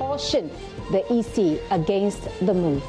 caution the EC against the move.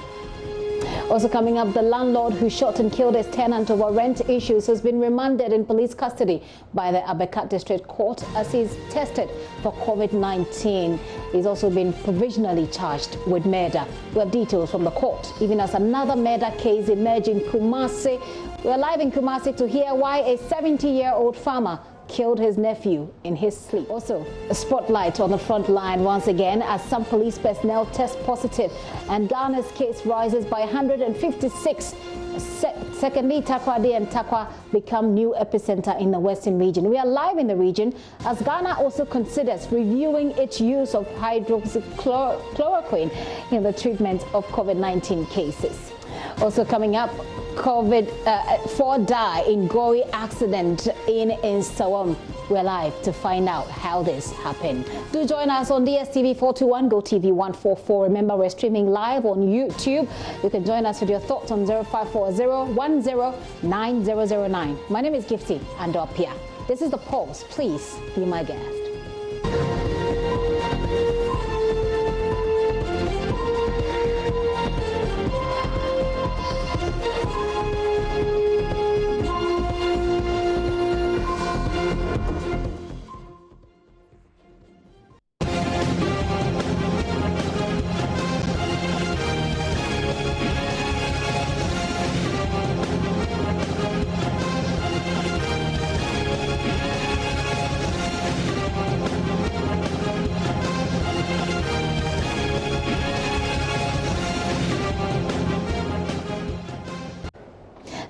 Also coming up, the landlord who shot and killed his tenant over rent issues has been remanded in police custody by the Abeka District Court as he's tested for COVID-19. He's also been provisionally charged with murder. We have details from the court, even as another murder case emerged in Kumasi. We're live in Kumasi to hear why a 70-year-old farmer killed his nephew in his sleep. Also, a spotlight on the front line once again as some police personnel test positive and Ghana's case rises by 156. Secondly, Takoradi and Takwa become new epicenter in the western region. We are live in the region as Ghana also considers reviewing its use of hydroxychloroquine in the treatment of COVID-19 cases. Also coming up, 4 die in gory accident in Sawam. We're live to find out how this happened. Do join us on DSTV 421, GoTV 144. Remember, we're streaming live on YouTube. You can join us with your thoughts on 0540-109009. My name is Gifty Andopia. This is The Pulse. Please be my guest.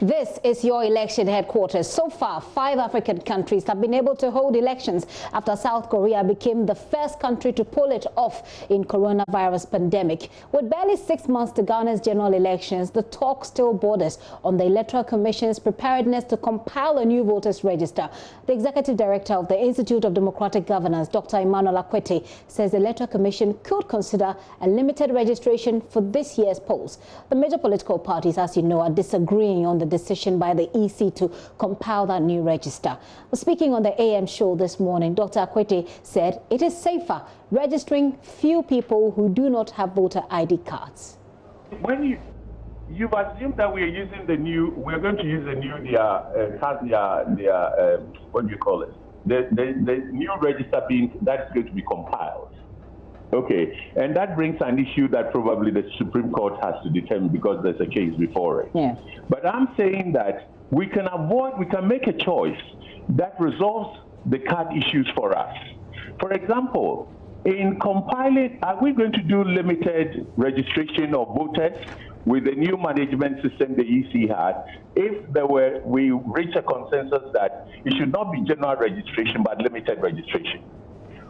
This is your election headquarters. So far, 5 African countries have been able to hold elections after South Korea became the first country to pull it off in coronavirus pandemic. With barely 6 months to Ghana's general elections, the talk still borders on the Electoral Commission's preparedness to compile a new voters register. The executive director of the Institute of Democratic Governance, Dr. Emmanuel Akwete, says the Electoral Commission could consider a limited registration for this year's polls. The major political parties, as you know, are disagreeing on the decision by the EC to compile that new register. Speaking on the AM show this morning, Dr. Akwete said it is safer registering few people who do not have voter ID cards. When you've assumed that we are using the new, we're going to use the new, what do you call it? The new register being that's going to be compiled. Okay, and that brings an issue that probably the Supreme Court has to determine because there's a case before it. Yeah. But I'm saying that we can make a choice that resolves the card issues for us. For example, in compiling, are we going to do limited registration of voters with the new management system the EC had? If we reach a consensus that it should not be general registration but limited registration,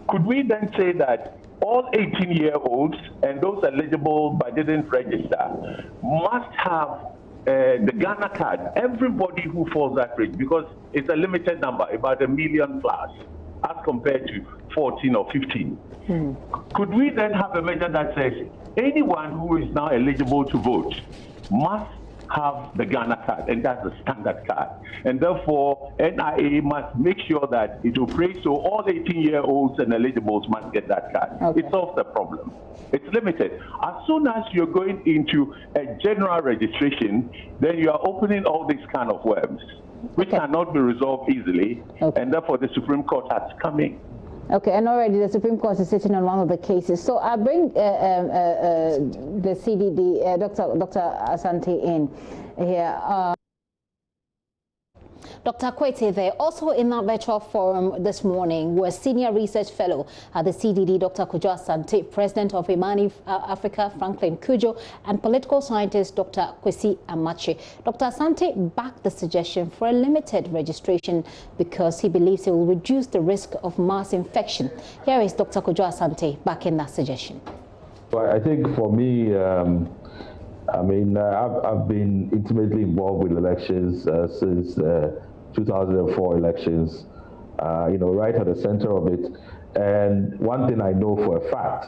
could we then say that all 18-year-olds and those eligible but didn't register must have the Ghana card? Everybody who falls that rate, because it's a limited number, about 1 million plus, as compared to 14 or 15. Could we then have a measure that says anyone who is now eligible to vote must have the Ghana card, and that's the standard card, and therefore NIA must make sure that it operates so all 18-year-olds and eligibles must get that card. Okay. It solves the problem. It's limited. As soon as you're going into a general registration, then you are opening all these kind of worms, which cannot be resolved easily, and therefore the Supreme Court has come in. Okay, and already the Supreme Court is sitting on one of the cases. So I bring the CDD, Dr. Asante in here. Dr. Akwete there. Also in that virtual forum this morning were Senior Research Fellow at the CDD, Dr. Kojo Asante, President of Imani Africa, Franklin Kujo, and political scientist Dr. Kwesi Amache. Dr. Asante backed the suggestion for a limited registration because he believes it will reduce the risk of mass infection. Here is Dr. Kojo Asante backing that suggestion. Well, I think for me, I've been intimately involved with elections since 2004 elections, right at the center of it. And one thing I know for a fact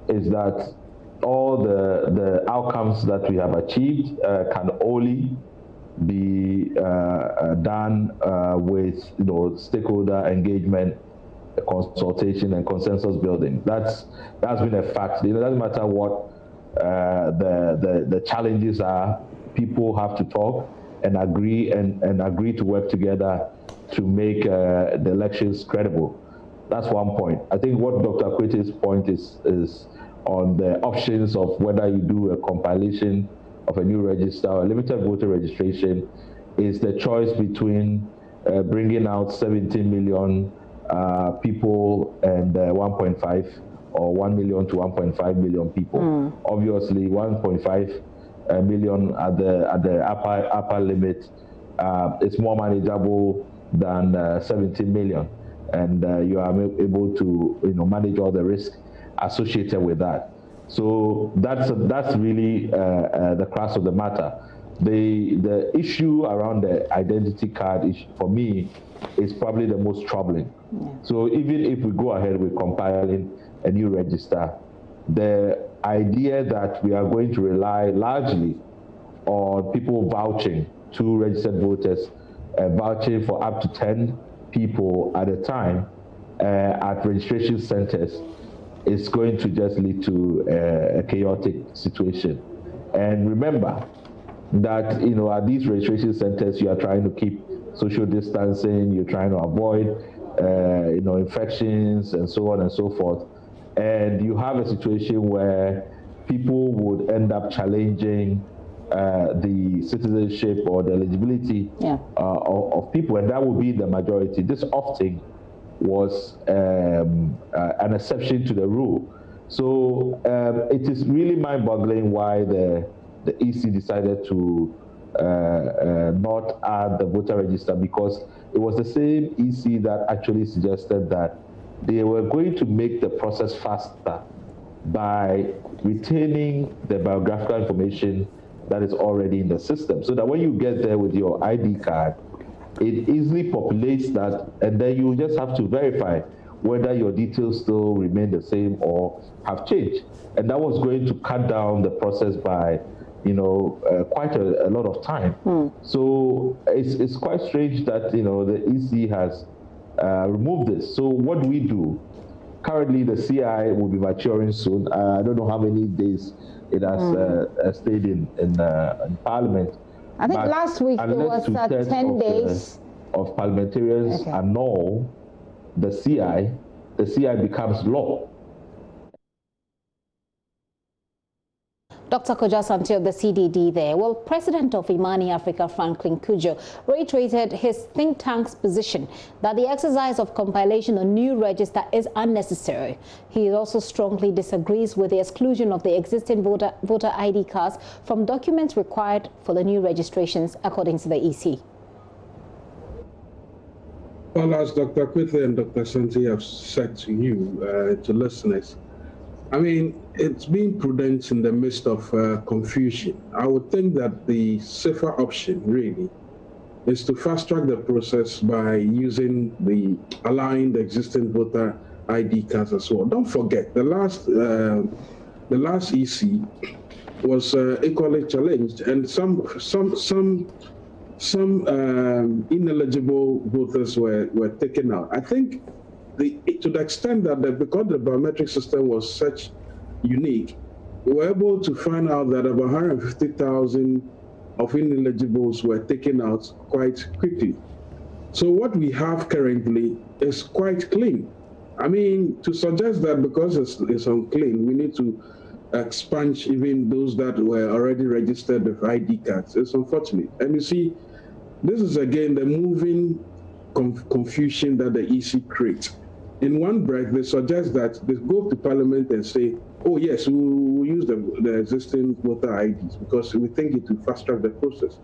is that all the outcomes that we have achieved can only be done with stakeholder engagement consultation and consensus building. That's been a fact. It doesn't matter what the challenges are. People have to talk and agree to work together to make the elections credible. That's one point. I think what Dr. Akwete's point is on the options of whether you do a compilation of a new register or limited voter registration is the choice between bringing out 17 million people and 1.5 or 1 million to 1.5 million people. Obviously, 1.5 million at the upper limit is more manageable than 17 million, and you are able to manage all the risk associated with that. So that's really the crux of the matter. The issue around the identity card issue, for me, is probably the most troubling. So even if we go ahead with compiling a new register, the idea that we are going to rely largely on people vouching, 2 registered voters vouching for up to 10 people at a time at registration centers, is going to just lead to a chaotic situation. And remember that at these registration centers, you are trying to keep social distancing, you're trying to avoid infections and so on and so forth. And you have a situation where people would end up challenging the citizenship or the eligibility of people, and that would be the majority. This often was an exception to the rule. So it is really mind-boggling why the EC decided to not add the voter register, because it was the same EC that actually suggested that they were going to make the process faster by retaining the biographical information that is already in the system, so that when you get there with your ID card, it easily populates that, and then you just have to verify whether your details still remain the same or have changed. And that was going to cut down the process by quite a lot of time. So it's quite strange that the EC has removed this. So what do we do? Currently, the CI will be maturing soon. I don't know how many days it has stayed in Parliament. I think last week it was 10 days. Of parliamentarians annul the CI becomes law. Dr. Kojo Asante of the CDD there. Well, President of Imani Africa, Franklin Cudjoe, reiterated his think tank's position that the exercise of compilation on new register is unnecessary. He also strongly disagrees with the exclusion of the existing voter ID cards from documents required for the new registrations, according to the EC. Well, as Dr. Akwete and Dr. Asante have said to you, to listeners, I mean, it's being prudent in the midst of confusion. I would think that the safer option, really, is to fast-track the process by allowing the existing voter ID cards as well. Don't forget, the last EC was equally challenged, and some ineligible voters were taken out. I think to the extent that because the biometric system was such unique, we were able to find out that about 150,000 of ineligibles were taken out quite quickly. So what we have currently is quite clean. I mean, to suggest that because it's unclean, we need to expunge even those that were already registered with ID cards, it's unfortunate. And you see, this is again the moving confusion that the EC creates. In one breath, they suggest that they go to Parliament and say, oh yes, we'll use the existing voter IDs because we think it will fast track the process.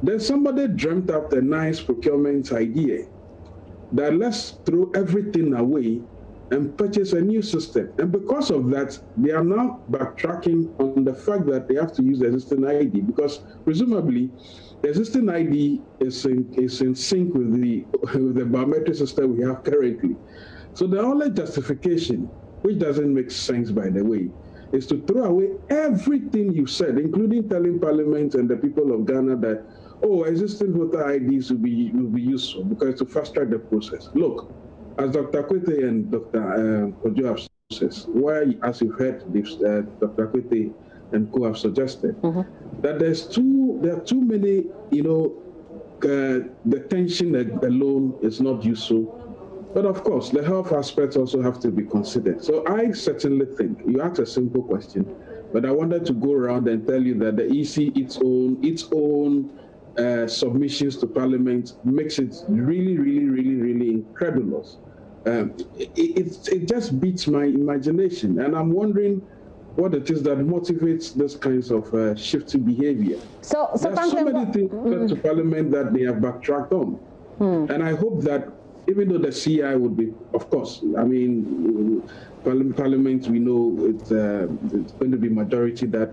Then somebody dreamt up the nice procurement idea that let's throw everything away and purchase a new system. And because of that, they are now backtracking on the fact that they have to use the existing ID, because presumably the existing ID is in sync with the biometric system we have currently. So the only justification, which doesn't make sense by the way, is to throw away everything you said, including telling Parliament and the people of Ghana that, oh, existing voter IDs will be useful because to fast track the process. Look, as Dr. Kwete and Dr. Kojo have said, where, as you've heard, Dr. Kwete and Co have suggested, that there are too many, the tension alone is not useful. But of course, the health aspects also have to be considered. So I certainly think, you asked a simple question, but I wanted to go around and tell you that the EC, its own submissions to Parliament makes it really, really, really, really incredulous. It just beats my imagination, and I'm wondering what it is that motivates this kinds of shifty behavior. So there are so many things to Parliament that they have backtracked on, and I hope that even though the CI would be, of course, I mean, Parliament, we know it's going to be majority that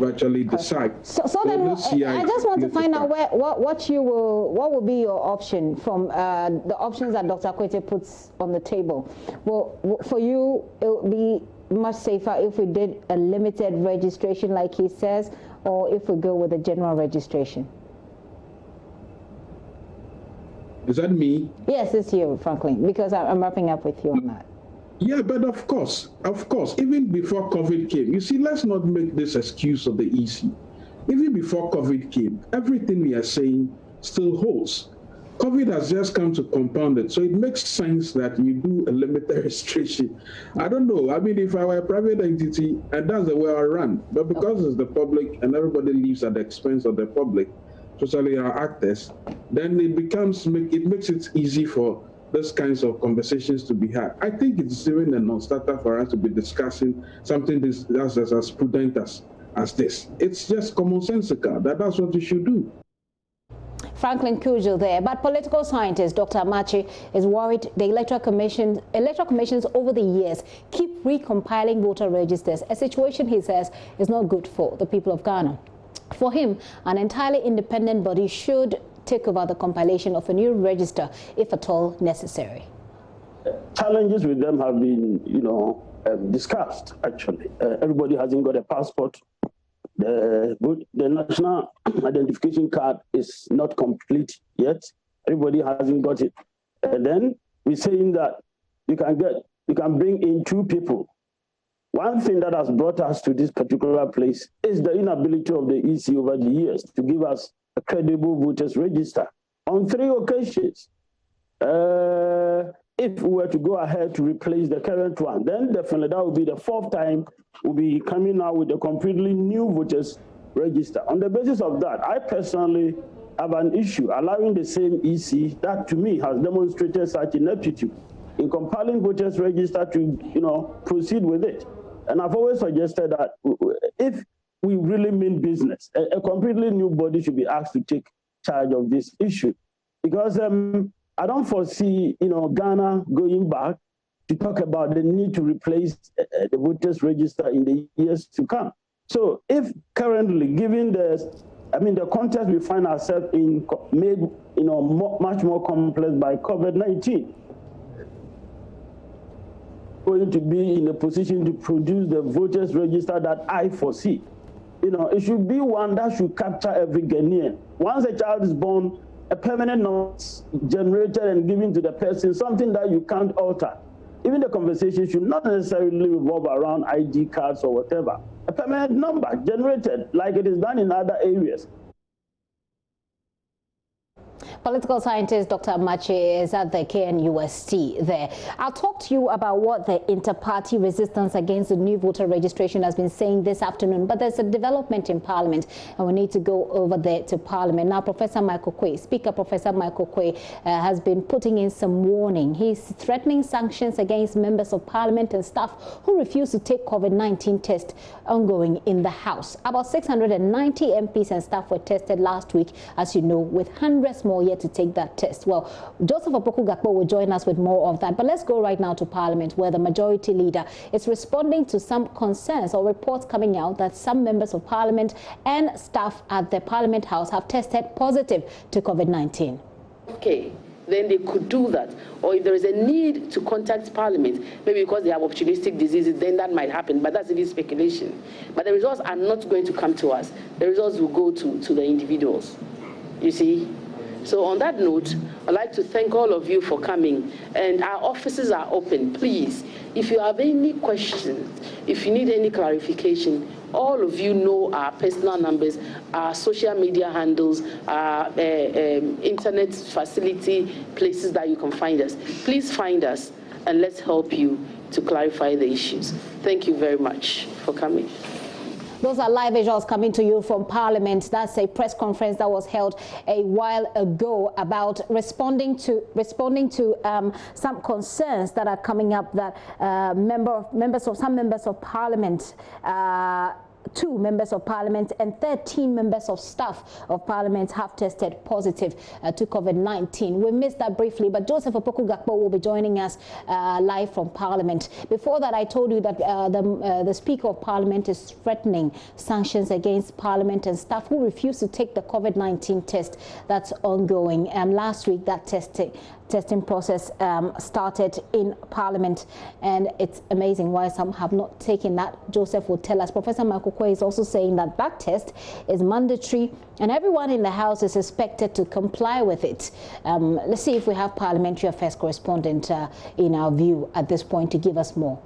virtually decides. So then, I just want to find out what will be your option from the options that Dr. Kwete puts on the table. Well, for you, it would be much safer if we did a limited registration, like he says, or if we go with a general registration. Is that me? Yes, it's you, Franklin, because I'm wrapping up with you on that. Yeah, but of course, even before COVID came, you see, let's not make this excuse of the EC. Even before COVID came, everything we are saying still holds. COVID has just come to compound it, so it makes sense that you do a limited restriction. I don't know, I mean, if I were a private entity, and that's the way I run, but because it's the public and everybody lives at the expense of the public, especially our actors, then it makes it easy for those kinds of conversations to be had. I think it's even a non-starter for us to be discussing something that's as prudent as this. It's just commonsensical that's what we should do. Franklin Kujo there, but political scientist Dr. Amache is worried the electoral commissions over the years keep recompiling voter registers, a situation he says is not good for the people of Ghana. For him, an entirely independent body should take over the compilation of a new register, if at all necessary. Challenges with them have been, discussed, actually. Everybody hasn't got a passport. The national identification card is not complete yet. Everybody hasn't got it. And then we're saying that you can bring in 2 people. One thing that has brought us to this particular place is the inability of the EC over the years to give us a credible voters register. On 3 occasions, if we were to go ahead to replace the current one, then definitely that would be the 4th time we'll be coming out with a completely new voters register. On the basis of that, I personally have an issue allowing the same EC that to me has demonstrated such ineptitude in compiling voters register to proceed with it. And I've always suggested that if we really mean business, a completely new body should be asked to take charge of this issue. Because I don't foresee, Ghana going back to talk about the need to replace the voters register in the years to come. So if currently, given the context we find ourselves in, made, much more complex by COVID-19, going to be in a position to produce the voters register that I foresee. It should be one that should capture every Ghanaian. Once a child is born, a permanent number is generated and given to the person, something that you can't alter. Even the conversation should not necessarily revolve around ID cards or whatever. A permanent number generated like it is done in other areas. Political scientist Dr. Amache is at the KNUST there. I'll talk to you about what the inter-party resistance against the new voter registration has been saying this afternoon, but there's a development in Parliament and we need to go over there to Parliament. Now, Professor Michael Quay, Speaker Professor Michael Quay has been putting in some warning. He's threatening sanctions against members of Parliament and staff who refuse to take COVID-19 test ongoing in the House. About 690 MPs and staff were tested last week, as you know, with hundreds more yet to take that test. Well, Joseph Opoku-Gakpo will join us with more of that. But let's go right now to Parliament, where the majority leader is responding to some concerns or reports coming out that some members of Parliament and staff at the Parliament House have tested positive to COVID-19. Okay, then they could do that. Or if there is a need to contact Parliament, maybe because they have opportunistic diseases, then that might happen. But that's really speculation. But the results are not going to come to us. The results will go to the individuals. You see? So on that note, I'd like to thank all of you for coming. And our offices are open. Please, if you have any questions, if you need any clarification, all of you know our personal numbers, our social media handles, our internet facility, places that you can find us. Please find us and let's help you to clarify the issues. Thank you very much for coming. Those are live visuals coming to you from Parliament. That's a press conference that was held a while ago about responding to some concerns that are coming up that some members of Parliament. 2 members of Parliament and 13 members of staff of Parliament have tested positive to COVID-19. We missed that briefly, but Joseph Opoku Gakpo will be joining us live from Parliament. Before that, I told you that the Speaker of Parliament is threatening sanctions against Parliament and staff who refuse to take the COVID-19 test that's ongoing. Last week, that testing process started in Parliament, and it's amazing why some have not taken that. Joseph will tell us. Professor Michael Kwe is also saying that that test is mandatory and everyone in the House is expected to comply with it. Let's see if we have Parliamentary Affairs correspondent in our view at this point to give us more.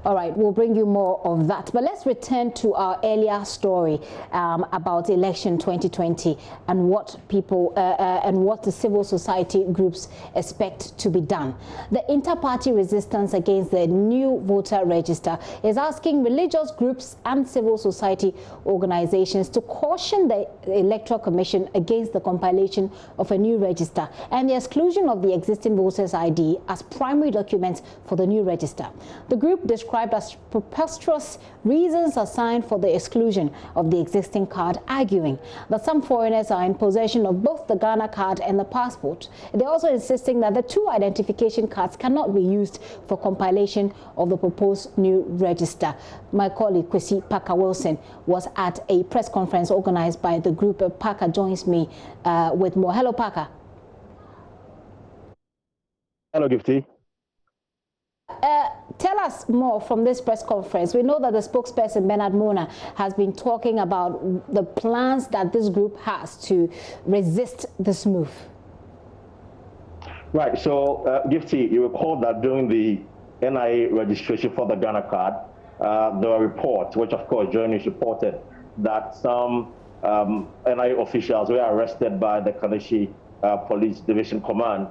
All right, we'll bring you more of that. But let's return to our earlier story about election 2020 and what people and what the civil society groups expect to be done. The inter-party resistance against the new voter register is asking religious groups and civil society organizations to caution the Electoral Commission against the compilation of a new register and the exclusion of the existing voters' ID as primary documents for the new register. The group described as preposterous reasons assigned for the exclusion of the existing card, arguing that some foreigners are in possession of both the Ghana card and the passport. They're also insisting that the 2 identification cards cannot be used for compilation of the proposed new register. My colleague Kwesi Parker Wilson was at a press conference organized by the group. Parker joins me with more. Hello, Parker. Hello, Gifty. Tell us more from this press conference. We know that the spokesperson, Bernard Mona, has been talking about the plans that this group has to resist this move. Right. So, Gifty, you recall that during the NIA registration for the Ghana card, there were reports, which of course JoyNews reported, that some NIA officials were arrested by the Kaneshi Police Division Command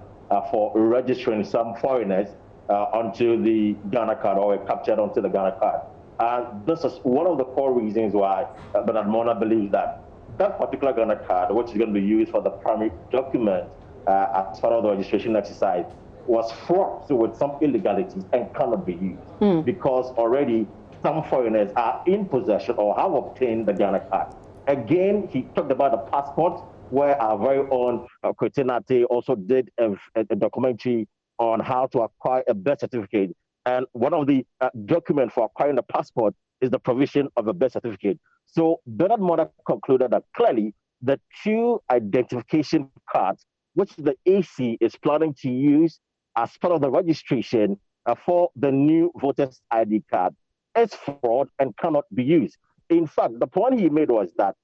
for registering some foreigners onto the Ghana card, or were captured onto the Ghana card. And this is one of the core reasons why Bernard Mona believes that that particular Ghana card, which is going to be used for the primary document as part of the registration exercise, was fraught with some illegalities and cannot be used because already some foreigners are in possession or have obtained the Ghana card. Again, he talked about the passport, where our very own Kotinate also did a documentary on how to acquire a birth certificate. And one of the documents for acquiring a passport is the provision of a birth certificate. So Bernard Mona concluded that clearly the 2 identification cards, which the AC is planning to use as part of the registration for the new voters' ID card, is fraud and cannot be used. In fact, the point he made was that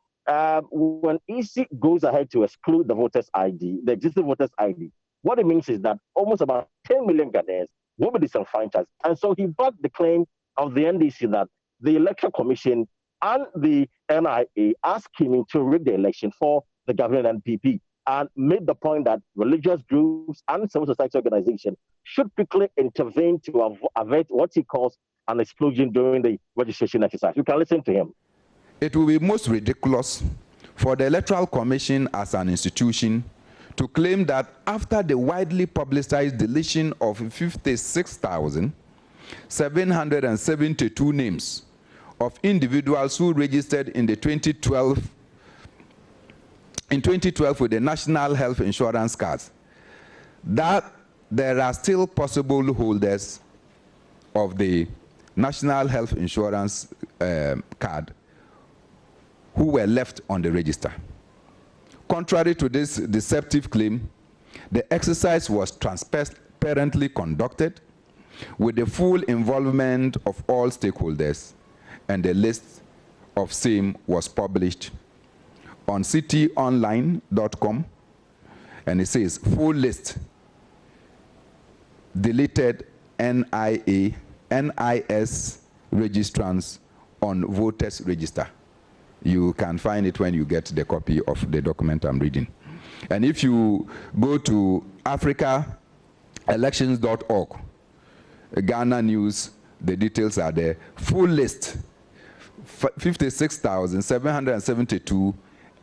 when EC goes ahead to exclude the voters' ID, the existing voters' ID, what it means is that almost about 10 million Ghanaians will be disenfranchised. And so he backed the claim of the NDC that the Electoral Commission and the NIA are scheming to rig the election for the governing NPP, and made the point that religious groups and civil society organizations should quickly intervene to avert what he calls an explosion during the registration exercise. You can listen to him. It will be most ridiculous for the Electoral Commission as an institution to claim that after the widely publicized deletion of 56,772 names of individuals who registered in 2012 with the National Health Insurance cards, that there are still possible holders of the National Health Insurance card who were left on the register. Contrary to this deceptive claim, the exercise was transparently conducted with the full involvement of all stakeholders, and the list of same was published on cityonline.com, and it says full list, deleted NIS registrants on voters register. You can find it when you get the copy of the document I'm reading. And if you go to africaelections.org, Ghana News, the details are there. Full list, 56,772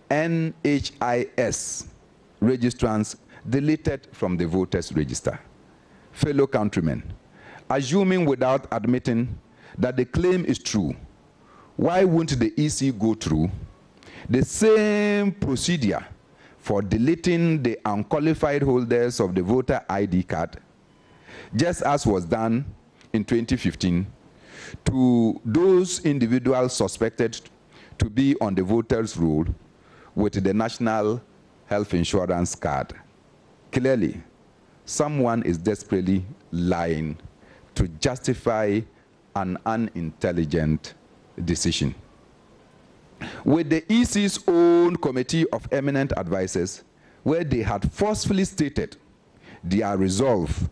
NHIS registrants deleted from the voters register. Fellow countrymen, assuming without admitting that the claim is true, why won't the EC go through the same procedure for deleting the unqualified holders of the voter ID card, just as was done in 2015 to those individuals suspected to be on the voters' roll with the National Health Insurance card? Clearly, someone is desperately lying to justify an unintelligent decision. With the EC's own committee of eminent advisors, where they had forcefully stated their resolve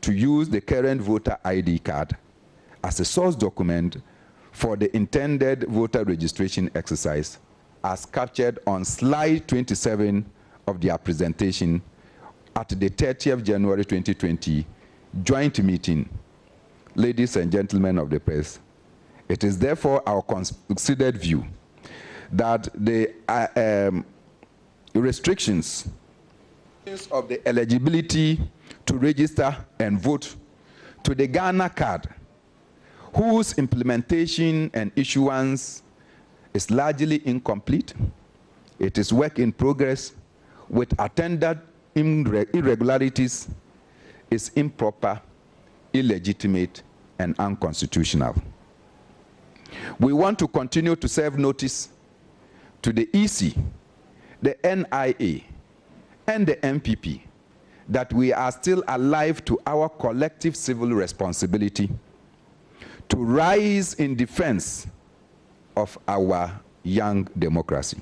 to use the current voter ID card as a source document for the intended voter registration exercise, as captured on slide 27 of their presentation at the 30th January 2020 joint meeting. Ladies and gentlemen of the press, it is therefore our considered view that the restrictions of the eligibility to register and vote to the Ghana card, whose implementation and issuance is largely incomplete, it is work in progress with attendant irregularities, is improper, illegitimate, and unconstitutional. We want to continue to serve notice to the EC, the NIA, and the MPP that we are still alive to our collective civil responsibility to rise in defense of our young democracy.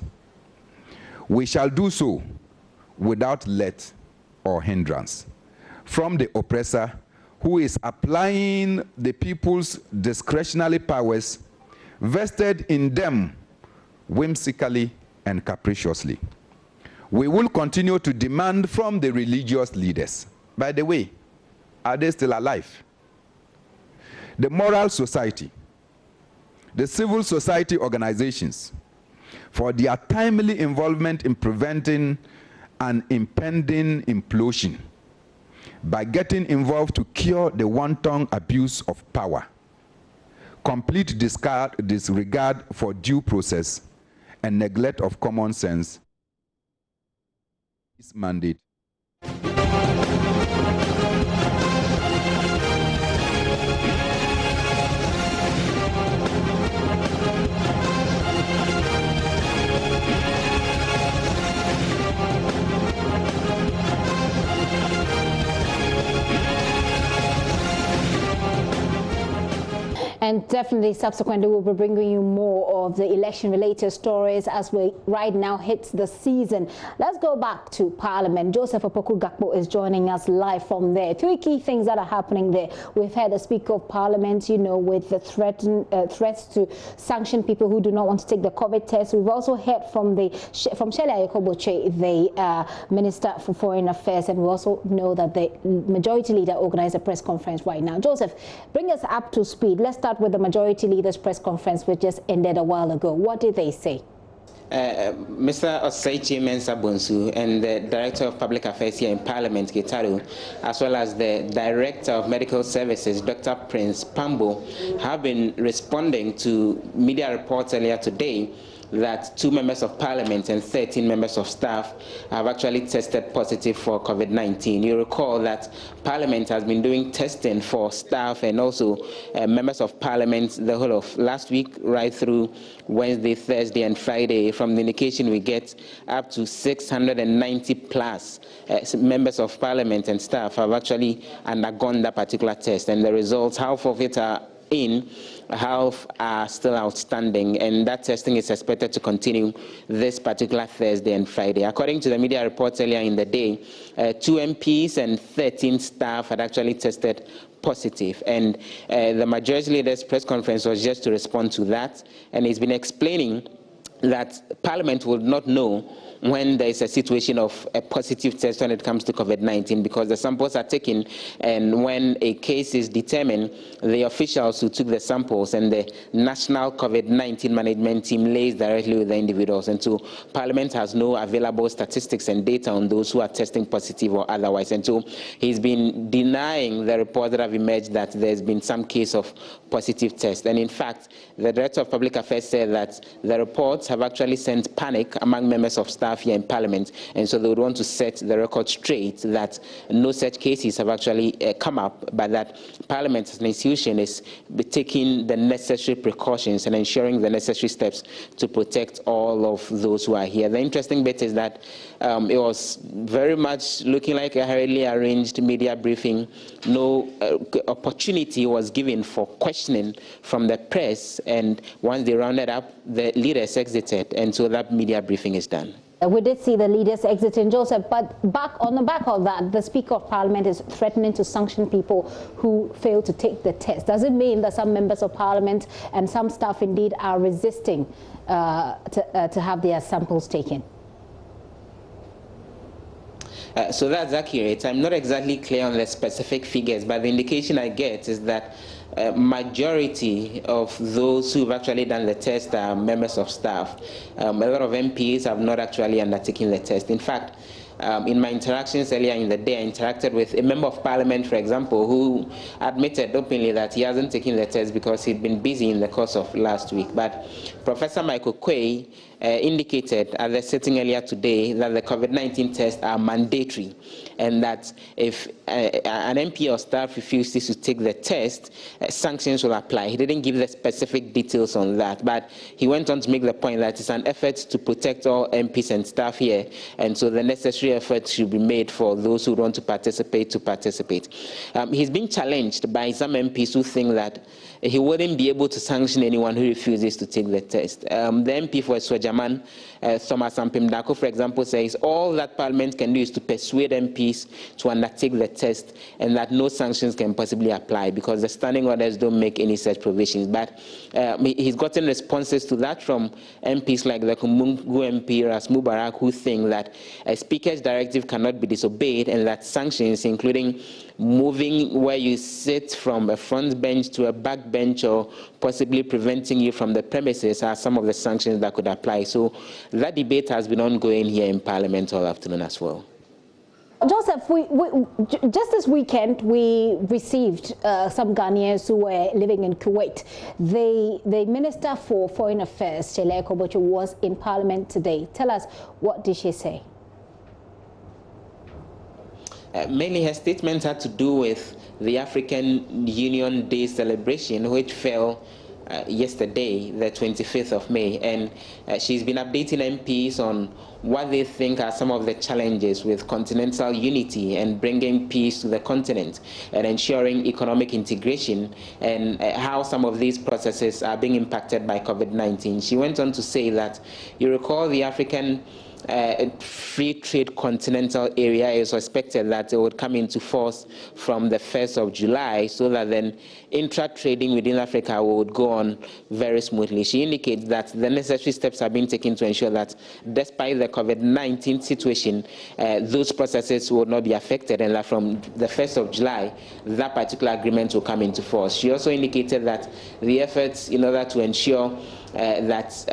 We shall do so without let or hindrance from the oppressor who is applying the people's discretionary powers vested in them whimsically and capriciously. We will continue to demand from the religious leaders. By the way, are they still alive? The moral society, the civil society organizations, for their timely involvement in preventing an impending implosion by getting involved to cure the wanton abuse of power, complete disregard for due process, and neglect of common sense. This mandate. And definitely subsequently we'll be bringing you more of the election-related stories as we right now hit the season. Let's go back to Parliament. Joseph Opoku-Gakpo is joining us live from there. Three key things that are happening there. We've had the Speaker of Parliament, you know, with the threats to sanction people who do not want to take the COVID test. We've also heard from Shelley Ayokoboche, the Minister for Foreign Affairs, and we also know that the Majority Leader organized a press conference right now. Joseph, bring us up to speed. Let's start with the Majority Leader's press conference, which just ended a while ago. What did they say? Mr. Oseichi Mensah Bonsu and the Director of Public Affairs here in Parliament, Gitaru, as well as the Director of Medical Services, Dr. Prince Pambo, have been responding to media reports earlier today that 2 members of Parliament and 13 members of staff have actually tested positive for COVID-19. You recall that Parliament has been doing testing for staff and also members of Parliament the whole of last week, right through Wednesday, Thursday, and Friday. From the indication we get, up to 690 plus members of Parliament and staff have actually undergone that particular test, and the results, half of it are in, half are still outstanding, and that testing is expected to continue this particular Thursday and Friday. According to the media reports earlier in the day, 2 MPs and 13 staff had actually tested positive, and the Majority Leader's press conference was just to respond to that, and he's been explaining that Parliament will not know when there is a situation of a positive test when it comes to COVID-19, because the samples are taken, and when a case is determined, the officials who took the samples and the National COVID-19 Management Team liaise directly with the individuals, and so Parliament has no available statistics and data on those who are testing positive or otherwise, and so he's been denying the reports that have emerged that there's been some case of positive test. And in fact, the Director of Public Affairs said that the reports have actually sent panic among members of staff here in Parliament, and so they would want to set the record straight that no such cases have actually come up, but that Parliament as an institution is taking the necessary precautions and ensuring the necessary steps to protect all of those who are here. The interesting bit is that it was very much looking like a hurriedly arranged media briefing. No opportunity was given for questioning from the press, and once they rounded up, the leaders exited, and so that media briefing is done. We did see the leaders exiting, Joseph, but on the back of that, the Speaker of Parliament is threatening to sanction people who fail to take the test. Does it mean that some members of Parliament and some staff indeed are resisting to have their samples taken? So that's accurate. I'm not exactly clear on the specific figures, but the indication I get is that majority of those who've actually done the test are members of staff. A lot of MPs have not actually undertaken the test. In fact, in my interactions earlier in the day, I interacted with a member of Parliament, for example, who admitted openly that he hasn't taken the test because he'd been busy in the course of last week. But Professor Michael Quay indicated at the sitting earlier today that the COVID-19 tests are mandatory, and that if an MP or staff refuses to take the test, sanctions will apply. He didn't give the specific details on that, but he went on to make the point that it's an effort to protect all MPs and staff here, and so the necessary effort should be made for those who want to participate. He's been challenged by some MPs who think that he wouldn't be able to sanction anyone who refuses to take the test. The MP for Swajaman, Thomas Ampimdako, for example, says all that Parliament can do is to persuade MPs to undertake the test, and that no sanctions can possibly apply because the standing orders don't make any such provisions. But he's gotten responses to that from MPs like the Kumungu MP, Ras Mubarak, who think that a Speaker's directive cannot be disobeyed, and that sanctions, including moving where you sit from a front bench to a back bench or possibly preventing you from the premises, are some of the sanctions that could apply. So that debate has been ongoing here in Parliament all afternoon as well. Joseph, just this weekend, we received some Ghanaians who were living in Kuwait. The Minister for Foreign Affairs, Shele Kobocho, was in Parliament today. Tell us, what did she say? Mainly her statement had to do with the African Union Day celebration, which fell yesterday, the 25th of May, and she's been updating MPs on what they think are some of the challenges with continental unity and bringing peace to the continent and ensuring economic integration, and how some of these processes are being impacted by COVID-19. She went on to say that, you recall, the African free trade continental area is expected that it would come into force from the 1st of July, so that then intra-trading within Africa would go on very smoothly. She indicates that the necessary steps are being taken to ensure that despite the COVID-19 situation, those processes will not be affected, and that from the 1st of July, that particular agreement will come into force. She also indicated that the efforts in order to ensure that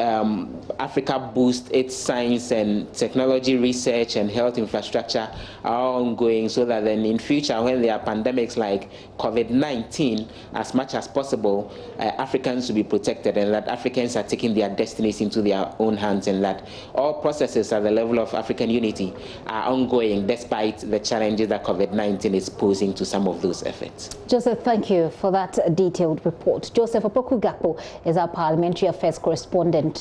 Africa boosts its science and technology research and health infrastructure are ongoing, so that then in future, when there are pandemics like COVID-19, as much as possible, Africans will be protected, and that Africans are taking their destinies into their own hands, and that all processes at the level of African unity are ongoing despite the challenges that COVID-19 is posing to some of those efforts. Joseph, thank you for that detailed report. Joseph Opoku-Gakpo is our parliamentary affairs correspondent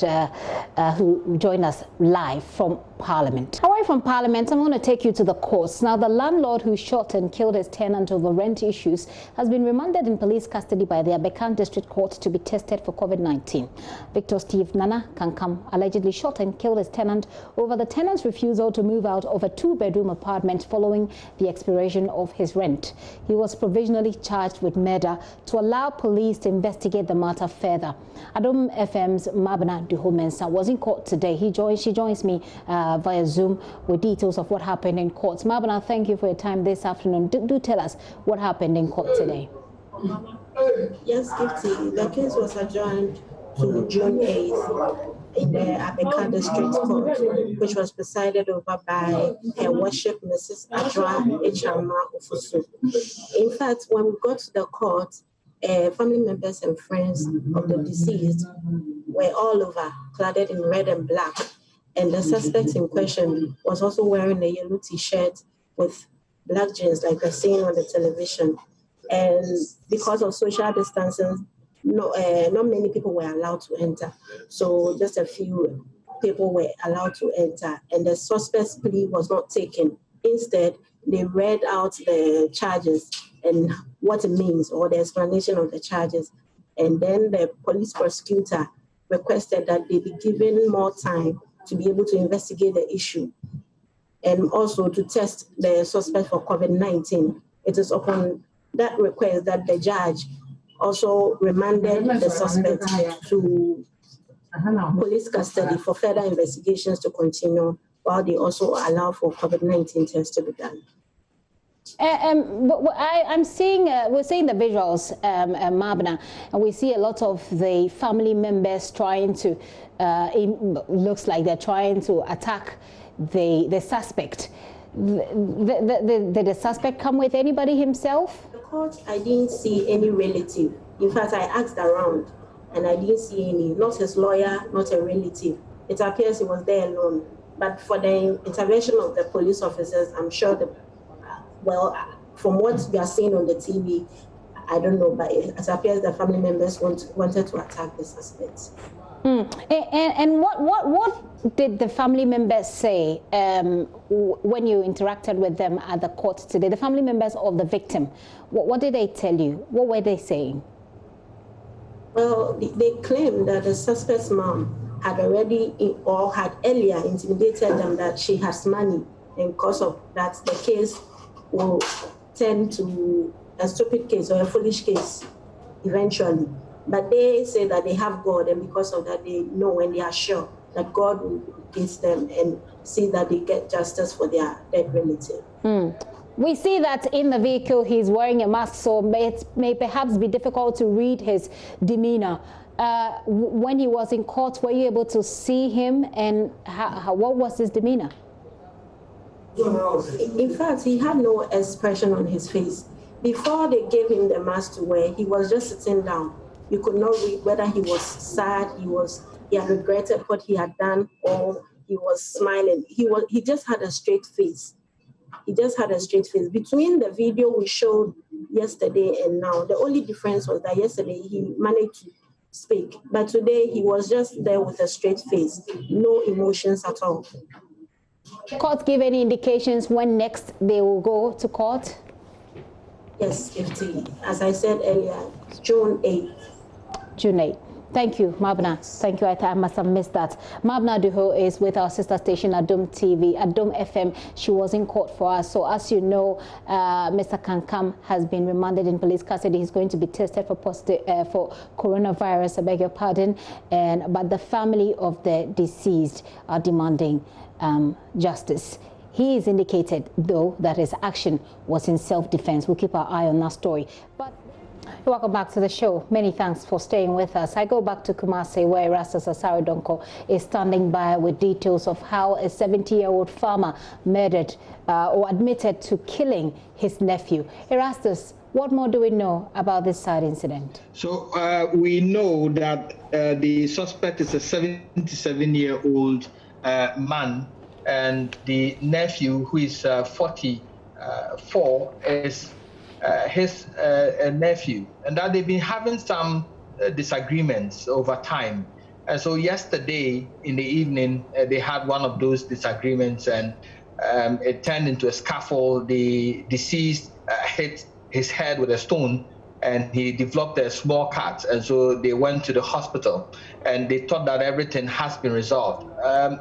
who joined us live from Parliament. Away from Parliament, I'm going to take you to the courts. Now, the landlord who shot and killed his tenant over rent issues has been remanded in police custody by the Abekan District Court to be tested for COVID-19. Victor Steve Nana Kankam allegedly shot and killed his tenant over the tenant's refusal to move out of a two-bedroom apartment following the expiration of his rent. He was provisionally charged with murder to allow police to investigate the matter further. Adom FM's Mabna Duho-Mensah was in court today. She joins me via Zoom with details of what happened in court. Mabna, thank you for your time this afternoon. Do tell us what happened in court today. Yes, Gifty. The case was adjourned to June 8th in the Abekan District Court, which was presided over by Her Worship Mrs. Adra Echama Ofusu. In fact, when we got to the court, family members and friends of the deceased were all over, clad in red and black. And the suspect in question was also wearing a yellow T-shirt with black jeans like we're seeing on the television. And because of social distancing, not many people were allowed to enter. So just a few people were allowed to enter. And the suspect's plea was not taken. Instead, they read out the charges and what it means, or the explanation of the charges. And then the police prosecutor requested that they be given more time to be able to investigate the issue and also to test the suspect for COVID-19. It is upon that request that the judge also remanded the suspect to police custody for further investigations to continue, while they also allow for COVID-19 tests to be done. I'm seeing, we're seeing the visuals, Mabna, and we see a lot of the family members trying to, it looks like they're trying to attack the suspect. Did the suspect come with anybody himself? The court, I didn't see any relative. In fact, I asked around and I didn't see any, not his lawyer, not a relative. It appears he was there alone. But for the intervention of the police officers, I'm sure well, from what we are seeing on the TV, I don't know, but it appears the family members wanted to attack the suspects. And what did the family members say when you interacted with them at the court today? The family members of the victim, what did they tell you? What were they saying? Well, they claimed that the suspect's mom had already or had earlier intimidated them that she has money, and because of that, the case will tend to a stupid case or a foolish case eventually. But they say that they have God, and because of that, they know and they are sure that God will get them and see that they get justice for their dead relative. We see that in the vehicle he's wearing a mask, so it may perhaps be difficult to read his demeanor. When he was in court, were you able to see him, and what was his demeanor? In fact, he had no expression on his face. Before they gave him the mask to wear, he was just sitting down. You could not read whether he was sad, he had regretted what he had done, or he was smiling. He just had a straight face. He just had a straight face. Between the video we showed yesterday and now, the only difference was that yesterday he managed to speak, but today he was just there with a straight face, no emotions at all. Court give any indications when next they will go to court? Yes, as I said earlier, June 8th. June 8th. Thank you, Mabna. Thank you. I must have missed that. Mabna Duho is with our sister station, Adom TV, Adom FM. She was in court for us. So as you know, Mr. Kankam has been remanded in police custody. He's going to be tested for coronavirus, I beg your pardon. But the family of the deceased are demanding justice. He is indicated, though, that his action was in self-defense. We'll keep our eye on that story. But welcome back to the show. Many thanks for staying with us. I go back to Kumasi, where Erastus Asare Donko is standing by with details of how a 70-year-old farmer murdered or admitted to killing his nephew. Erastus, what more do we know about this sad incident? So we know that the suspect is a 77-year-old man, and the nephew, who is 44, is his nephew, and that they've been having some disagreements over time. And so yesterday in the evening, they had one of those disagreements, and it turned into a scuffle. The deceased hit his head with a stone, and he developed a small cut. And so they went to the hospital, and they thought that everything has been resolved,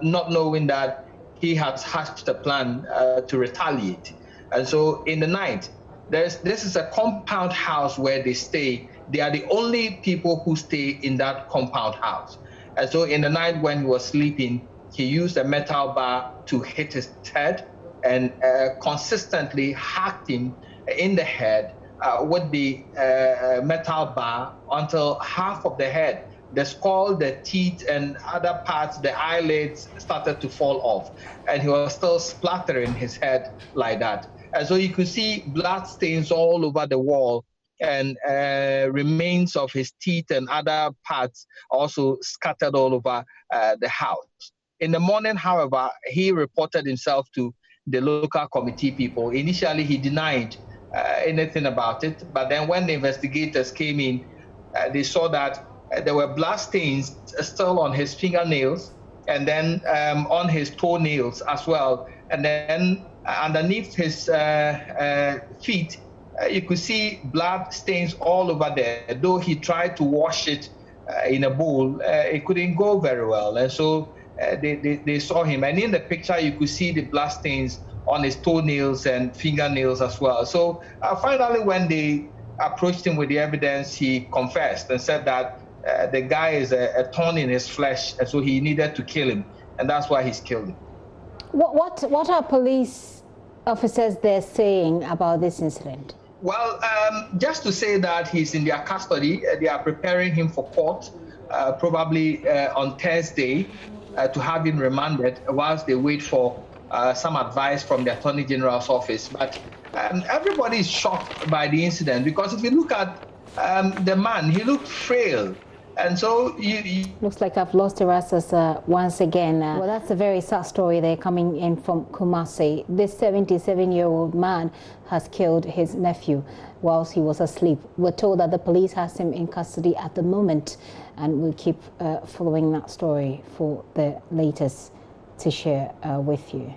not knowing that he has hatched a plan to retaliate. And so in the night, this is a compound house where they stay. They are the only people who stay in that compound house. And so in the night when he was sleeping, he used a metal bar to hit his head and consistently hacked him in the head with the metal bar until half of the head, the skull, the teeth, and other parts, the eyelids started to fall off. And he was still splattering his head like that. And so you could see blood stains all over the wall, and remains of his teeth and other parts also scattered all over the house. In the morning, however, he reported himself to the local committee people. Initially, he denied anything about it, but then when the investigators came in, they saw that there were blood stains still on his fingernails, and then on his toenails as well. And then underneath his feet, you could see blood stains all over there. Though he tried to wash it in a bowl, it couldn't go very well. And so they saw him. And in the picture, you could see the blood stains on his toenails and fingernails as well. So finally, when they approached him with the evidence, he confessed and said that the guy is a thorn in his flesh, and so he needed to kill him. And that's why he's killed him. What are police officers there saying about this incident? Well, just to say that he's in their custody. They are preparing him for court, probably on Thursday, to have him remanded whilst they wait for some advice from the Attorney General's office. But everybody is shocked by the incident, because if you look at the man, he looked frail. And so looks like I've lost Erastus once again. Well, that's a very sad story there coming in from Kumasi. This 77-year-old man has killed his nephew whilst he was asleep. We're told that the police has him in custody at the moment, and we'll keep following that story for the latest to share with you.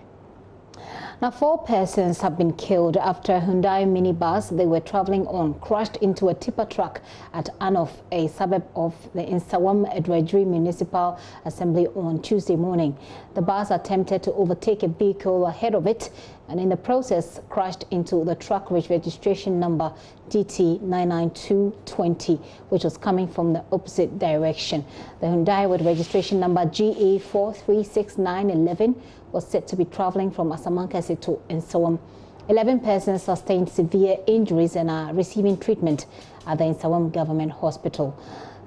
Now, 4 persons have been killed after a Hyundai minibus they were traveling on crashed into a tipper truck at Anof, a suburb of the Nsawam Edwadri Municipal Assembly on Tuesday morning. The bus attempted to overtake a vehicle ahead of it, and in the process crashed into the truck with registration number DT 99220, which was coming from the opposite direction. The Hyundai with registration number GA 436911 was said to be traveling from Asamankese to Nsawam. 11 persons sustained severe injuries and are receiving treatment at the Nsawam Government Hospital.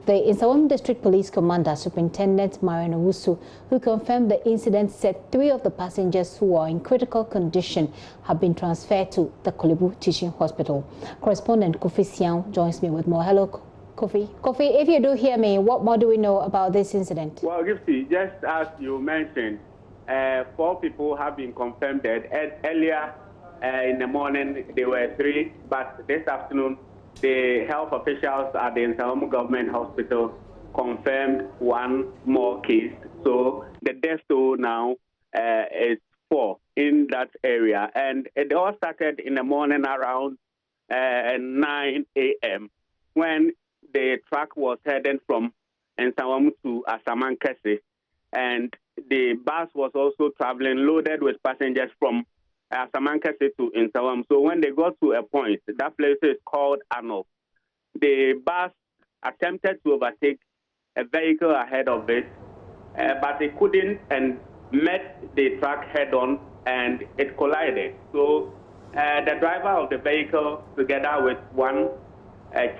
The Nsawam District Police Commander, Superintendent Marion Owusu, who confirmed the incident, said 3 of the passengers who are in critical condition have been transferred to the Kolebu Teaching Hospital. Correspondent Kofi Siang joins me with more. Hello, Kofi. Kofi, if you do hear me, what more do we know about this incident? Well, Gifty, just as you mentioned, 4 people have been confirmed dead. Earlier in the morning, there were 3, but this afternoon, the health officials at the Nsawam Government Hospital confirmed 1 more case. So the death toll now is 4 in that area. And it all started in the morning around 9 a.m. when the truck was heading from Nsawam to Asamankese. And the bus was also traveling loaded with passengers from Asamankese to Nsawam. So when they got to a point, that place is called Anof, the bus attempted to overtake a vehicle ahead of it, but it couldn't and met the truck head-on, and it collided. So the driver of the vehicle, together with one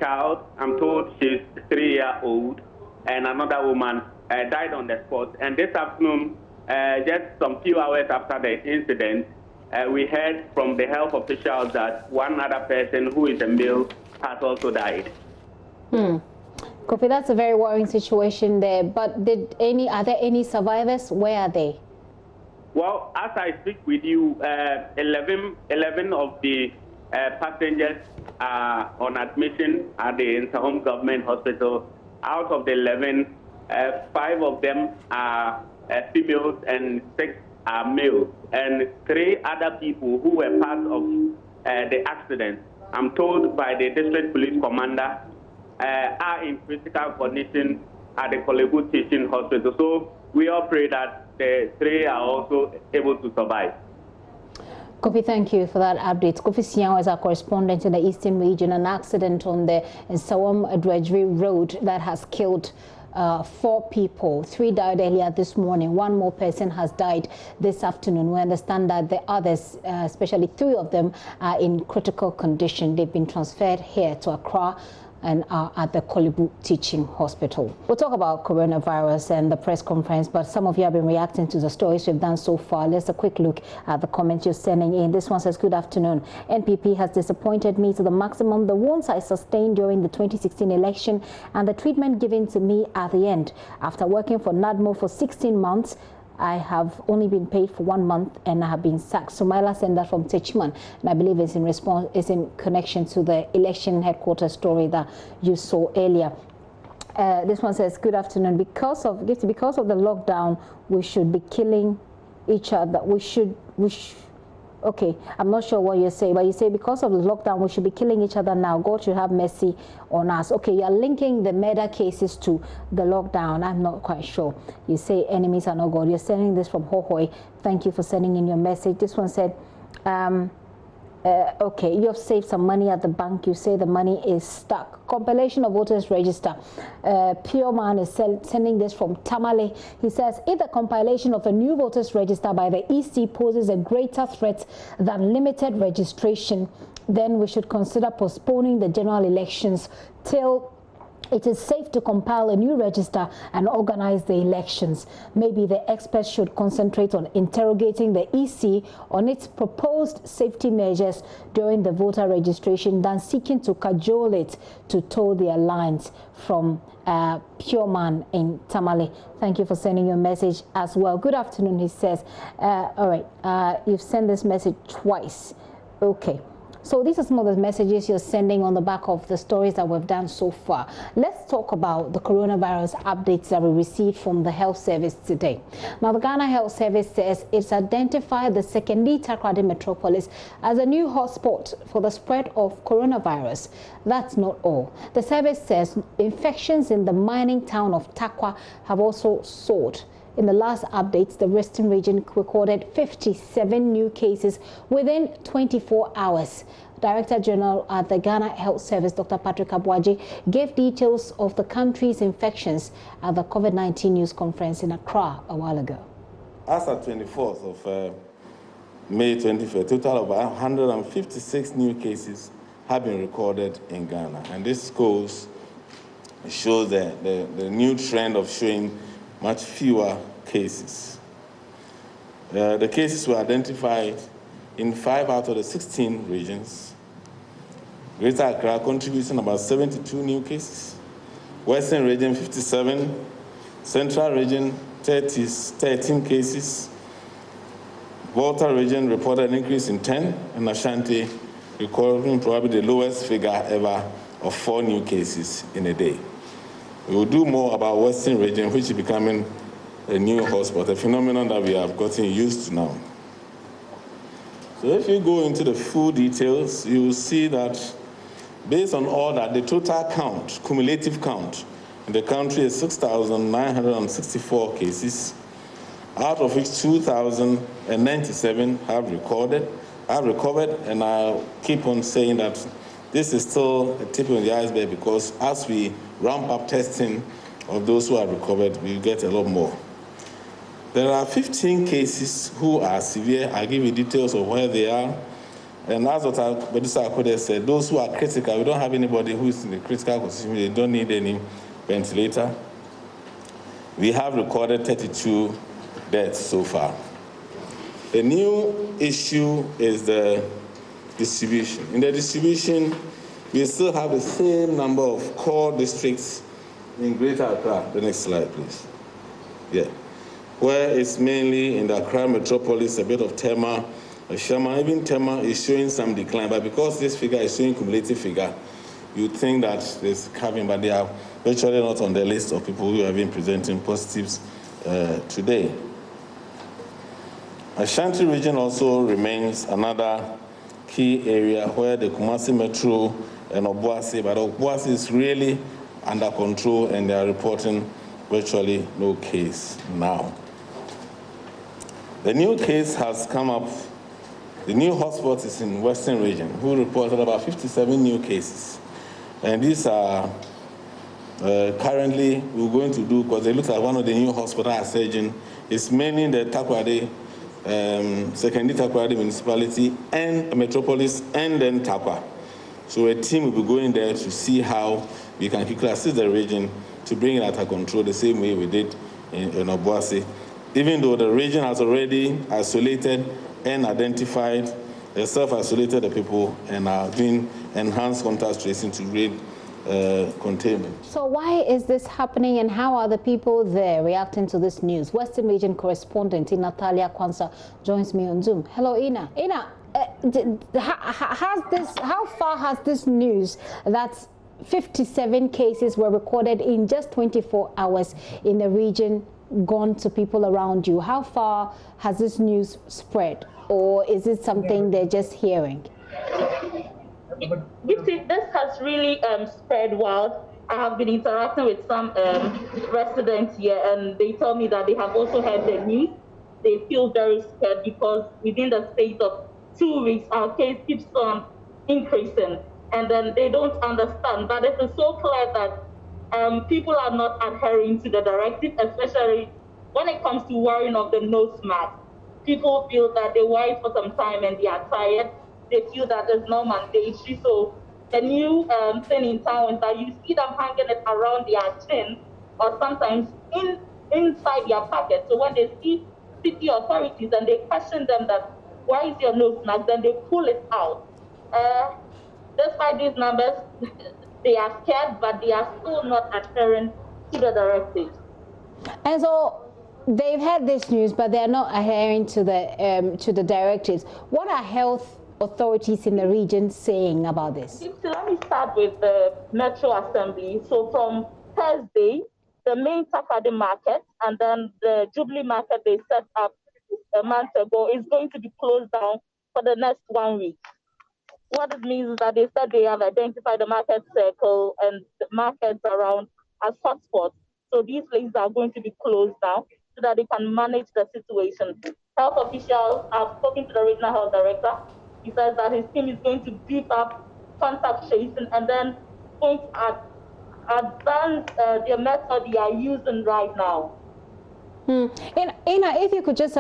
child, I'm told she's 3-year-old, and another woman, died on the spot. And this afternoon, just some few hours after the incident, we heard from the health officials that 1 other person, who is a male, has also died. Kofi, that's a very worrying situation there. But are there any survivors? Where are they? Well, as I speak with you, 11 of the passengers are on admission at the Nsawam Government Hospital. Out of the 11, 5 of them are females and 6 are males, and 3 other people who were part of the accident, I'm told by the district police commander, are in critical condition at the Kolebu Teaching Hospital. So we all pray that the 3 are also able to survive. Kofi, thank you for that update. Kofi Siao is our correspondent in the Eastern region. An accident on the Sawam Dredgery Road that has killed 4 people. 3 died earlier this morning. 1 more person has died this afternoon. We understand that the others, especially 3 of them, are in critical condition. They've been transferred here to Accra and are at the Kolebu Teaching Hospital. We'll talk about coronavirus and the press conference, but some of you have been reacting to the stories we've done so far. Let's a quick look at the comments you're sending in. This one says, good afternoon. NPP has disappointed me to the maximum. The wounds I sustained during the 2016 election and the treatment given to me at the end. After working for NADMO for 16 months, I have only been paid for 1 month and I have been sacked. Sumaila sent that from Techiman, and I believe it's in connection to the election headquarters story that you saw earlier. This one says, good afternoon. Because of the lockdown, we should be killing each other. Okay, I'm not sure what you say, but you say because of the lockdown, we should be killing each other now. God should have mercy on us. Okay, you're linking the murder cases to the lockdown. I'm not quite sure. You say enemies are not God. You're sending this from Hohoi. Thank you for sending in your message. This one said, okay, you have saved some money at the bank. You say the money is stuck. Compilation of voters register. Pure Man is sending this from Tamale. He says, if the compilation of a new voters register by the EC poses a greater threat than limited registration, then we should consider postponing the general elections till it is safe to compile a new register and organize the elections. Maybe the experts should concentrate on interrogating the EC on its proposed safety measures during the voter registration than seeking to cajole it to toe their lines. From Pure Man in Tamale. Thank you for sending your message as well. Good afternoon, he says. All right, you've sent this message twice. Okay. So these are some of the messages you're sending on the back of the stories that we've done so far. Let's talk about the coronavirus updates that we received from the health service today. Now, the Ghana Health Service says it's identified the Sekondi Takoradi metropolis as a new hotspot for the spread of coronavirus. That's not all. The service says infections in the mining town of Takwa have also soared. In the last updates, the Western region recorded 57 new cases within 24 hours. Director General at the Ghana Health Service, Dr. Patrick Abuaji, gave details of the country's infections at the COVID-19 news conference in Accra a while ago. As at 24th of May 25th, a total of 156 new cases have been recorded in Ghana. And this shows the new trend of showing much fewer cases. The cases were identified in 5 out of the 16 regions. Greater Accra contributing about 72 new cases. Western region 57. Central region 13 cases. Volta region reported an increase in 10, and Ashanti recording probably the lowest figure ever of 4 new cases in a day. We will do more about Western region, which is becoming a new hotspot, a phenomenon that we have gotten used to now. So if you go into the full details, you will see that based on all that, the total count, cumulative count, in the country is 6,964 cases, out of which 2,097 have recovered, and I'll keep on saying that this is still a tip of the iceberg, because as we ramp up testing of those who have recovered, we get a lot more. There are 15 cases who are severe. I'll give you details of where they are. And as Dr. Akode said, those who are critical, we don't have anybody who is in the critical position. They don't need any ventilator. We have recorded 32 deaths so far. The new issue is the distribution. In the distribution, we still have the same number of core districts in Greater Accra. The next slide, please. Yeah. Where it's mainly in the Accra metropolis, a bit of Tema, Shama. Even Tema is showing some decline, but because this figure is showing cumulative figure, you think that there's cabin, but they are virtually not on the list of people who have been presenting positives today. Ashanti region also remains another key area where the Kumasi Metro and Obuasi, but Obuasi is really under control and they are reporting virtually no case now. The new case has come up. The new hotspot is in Western region, who reported about 57 new cases. And these are currently we're going to do, because they looked at one of the new hospitals surgeon, it's mainly the Takoradi, secondary Takoradi municipality and Metropolis and then Takwa. So a team will be going there to see how we can quickly assist the region to bring it under control the same way we did in Obuasi. Even though the region has already isolated and identified, self-isolated the people and are doing enhanced contact tracing to read containment. So why is this happening and how are the people there reacting to this news? Western Region correspondent Natalia Kwanza joins me on Zoom. Hello, Ina. Ina, how far has this news that 57 cases were recorded in just 24 hours in the region gone to people around you? How far has this news spread, or is it something they're just hearing? This has really spread wild. I have been interacting with some residents here, and they tell me that they have also heard the news. They feel very scared because within the space of 2 weeks, our case keeps on increasing, and then they don't understand. But it is so clear that people are not adhering to the directive, especially when it comes to wearing of the nose mask. People feel that they wear it for some time and they are tired. They feel that there's no mandatory. So the new thing in town is that you see them hanging it around their chin or sometimes inside their pocket. So when they see city authorities and they question them that, why is your nose mask? Then they pull it out. Despite these numbers, they are scared, but they are still not adhering to the directives. And so they've had this news, but they're not adhering to the directives. What are health authorities in the region saying about this? So let me start with the Metro Assembly. So from Thursday, the main Takade market and then the Jubilee market they set up a month ago is going to be closed down for the next 1 week. What it means is that they said they have identified the market circle and the markets around as hotspots. So these places are going to be closed down so that they can manage the situation. Health officials have spoken to the regional health director. He says that his team is going to beef up contact tracing and then going to advance the method they are using right now. Ina, if you could just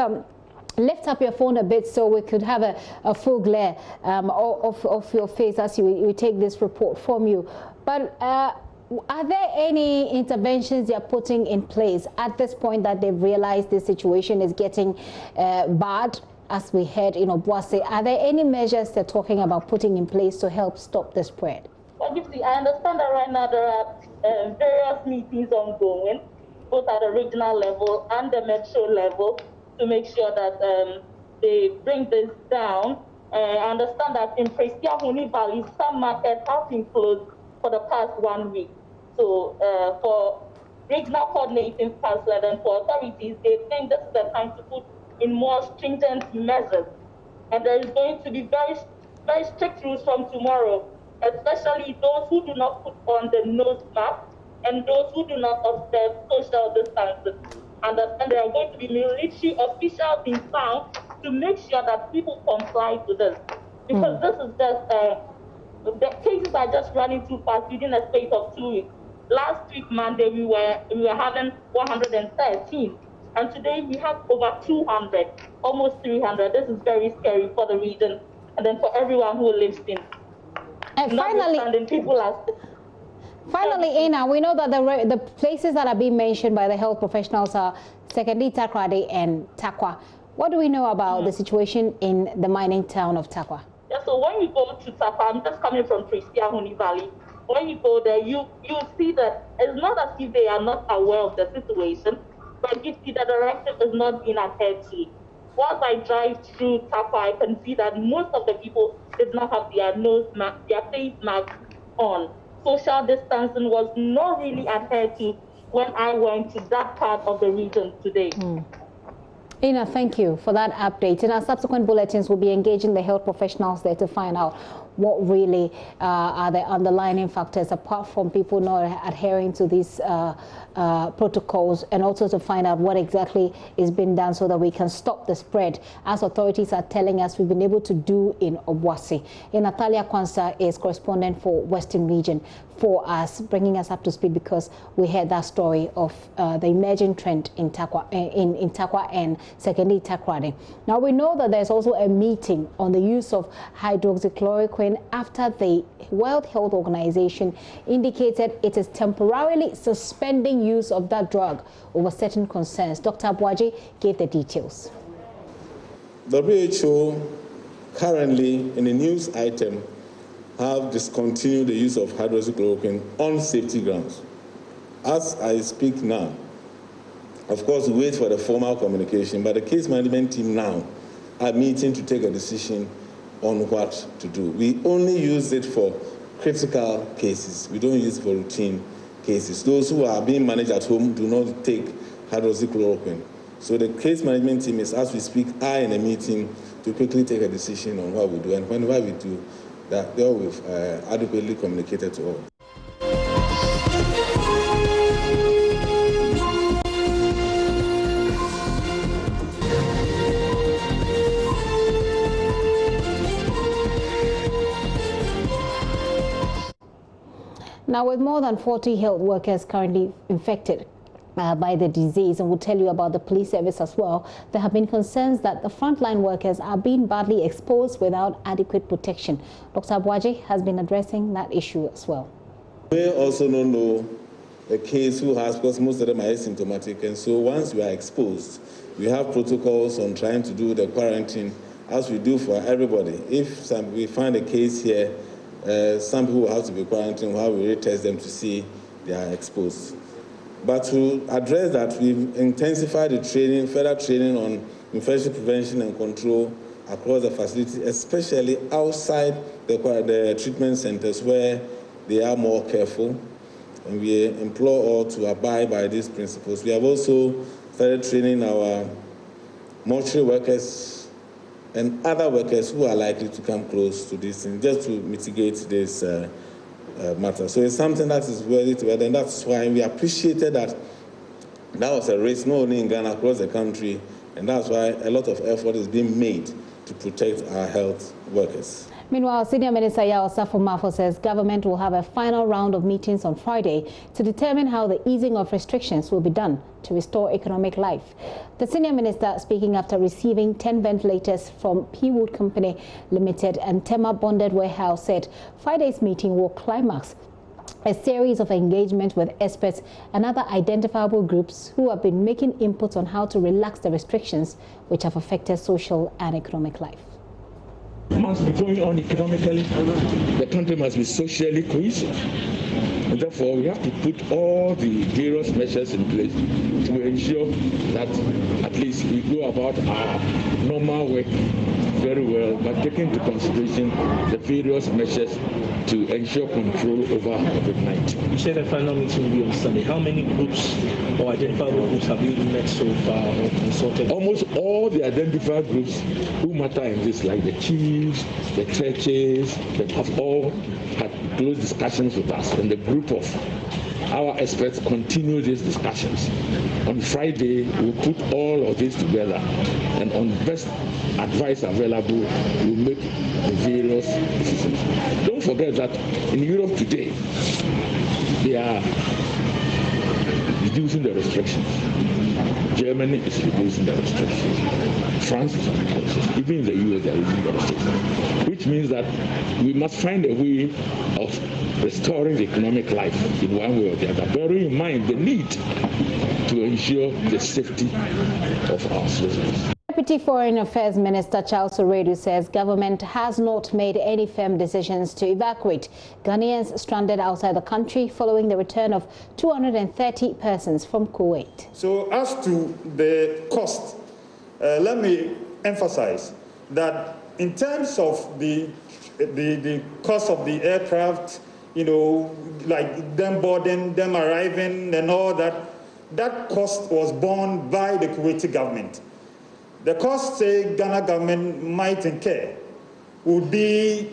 lift up your phone a bit so we could have a full glare of your face as we take this report from you. But are there any interventions they're putting in place at this point that they've realized the situation is getting bad, as we heard in Obuasi? Are there any measures they're talking about putting in place to help stop the spread? Well, I understand that right now there are various meetings ongoing, both at the regional level and the metro level, to make sure that they bring this down. I understand that in Prestia Huni Valley, some markets have been closed for the past 1 week. So for regional coordinating council and for authorities, they think this is the time to put in more stringent measures. And there is going to be very, very strict rules from tomorrow, especially those who do not put on the nose mask and those who do not observe social distances. And there are going to be military officials in town to make sure that people comply to this. Because this is just, the cases are just running too fast within a space of 2 weeks. Last week, Monday, we were having 113. And today we have over 200, almost 300. This is very scary for the region and then for everyone who lives in. And finally, Ina, we know that the places that are being mentioned by the health professionals are Sekedi, Takrady, and Takwa. What do we know about the situation in the mining town of Takwa? Yeah, so when you go to Takwa, I'm just coming from Prestia Huni Valley. When you go there, you see that it's not as if they are not aware of the situation, but you see that the directive is not being adhered to. Once I drive through Takwa, I can see that most of the people did not have their nose mask, their face mask on. social distancing was not really adhered to when I went to that part of the region today. Ina, thank you for that update. In our subsequent bulletins, we'll be engaging the health professionals there to find out what really are the underlying factors, apart from people not adhering to these protocols, and also to find out what exactly is being done so that we can stop the spread, as authorities are telling us we've been able to do in Obuasi. Natalia Kwanzaa is correspondent for Western Region for us, bringing us up to speed, because we heard that story of the emerging trend in Takwa and secondly Takrady. Now we know that there's also a meeting on the use of hydroxychloroquine after the World Health Organization indicated it is temporarily suspending use of that drug over certain concerns. Dr. Abuaji gave the details. WHO currently, in a news item, have discontinued the use of hydroxychloroquine on safety grounds. As I speak now, of course, we wait for the formal communication, but the case management team now are meeting to take a decision on what to do. We only use it for critical cases. We don't use it for routine cases. Those who are being managed at home do not take hydroxychloroquine. So the case management team is, as we speak, are in a meeting to quickly take a decision on what we do. And whenever we do, that they will adequately communicated to all. Now, with more than 40 health workers currently infected by the disease, and we'll tell you about the police service as well, there have been concerns that the frontline workers are being badly exposed without adequate protection. Dr. Abuaji has been addressing that issue as well. We also don't know the case who has, because most of them are asymptomatic, and so once we are exposed, we have protocols on trying to do the quarantine as we do for everybody. If we find a case here, some people will have to be quarantined while we retest them to see they are exposed. But to address that, we've intensified the training, further training on infection prevention and control across the facility, especially outside the treatment centers where they are more careful. And we implore all to abide by these principles. We have also started training our mortuary workers and other workers who are likely to come close to this thing, just to mitigate this matter. So it's something that is worthy to be, and that's why we appreciated that was a race not only in Ghana, across the country, and that's why a lot of effort is being made to protect our health workers. Meanwhile, Senior Minister Yao Safo-Mafo says government will have a final round of meetings on Friday to determine how the easing of restrictions will be done to restore economic life. The Senior Minister, speaking after receiving 10 ventilators from P-Wood Company Limited and Tema Bonded Warehouse, said Friday's meeting will climax a series of engagement with experts and other identifiable groups who have been making inputs on how to relax the restrictions which have affected social and economic life. Must be going on economically, the country must be socially cohesive. And therefore, we have to put all the various measures in place to ensure that at least we go about our normal work very well, but taking into consideration the various measures to ensure control over COVID-19. You said the final meeting will be on Sunday. How many groups or identifiable groups have you met so far or consulted? Almost all the identified groups who matter in this, like the chiefs, the churches, that have all had close discussions with us, and the group of our experts continue these discussions. On Friday, we'll put all of this together, and on best advice available, we'll make the various decisions. Don't forget that in Europe today, they are reducing the restrictions. Germany is reducing the restrictions. France is reducing the restrictions. Even in the US, they are reducing the restrictions. Which means that we must find a way of restoring the economic life in one way or the other, bearing in mind the need to ensure the safety of our citizens. Deputy Foreign Affairs Minister Charles Oredu says government has not made any firm decisions to evacuate Ghanaians stranded outside the country following the return of 230 persons from Kuwait. So as to the cost, let me emphasize that in terms of the cost of the aircraft like them boarding, them arriving and all that, that cost was borne by the Kuwaiti government. The cost, say, Ghana government might incur would be,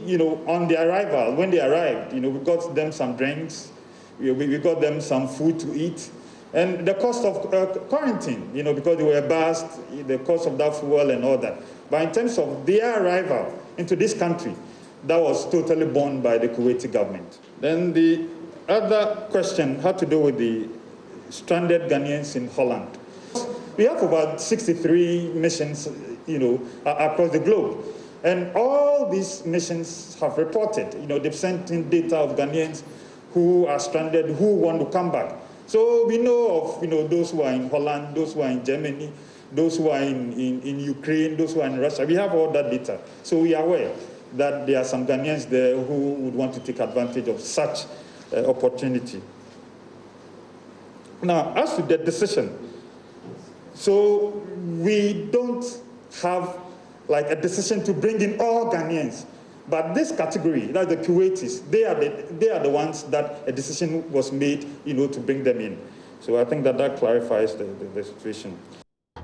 on the arrival, when they arrived, we got them some drinks, we got them some food to eat, and the cost of quarantine, because they were bussed, the cost of that fuel and all that. But in terms of their arrival into this country, that was totally borne by the Kuwaiti government. Then the other question had to do with the stranded Ghanaians in Holland. We have about 63 missions, across the globe. And all these missions have reported, they've sent in data of Ghanaians who are stranded, who want to come back. So we know of, those who are in Holland, those who are in Germany, those who are in Ukraine, those who are in Russia. We have all that data. So we are aware that there are some Ghanaians there who would want to take advantage of such opportunity. Now, as to the decision, so we don't have like a decision to bring in all Ghanaians. But this category, that's the Kuwaitis, they are the ones that a decision was made, to bring them in. So I think that clarifies the situation.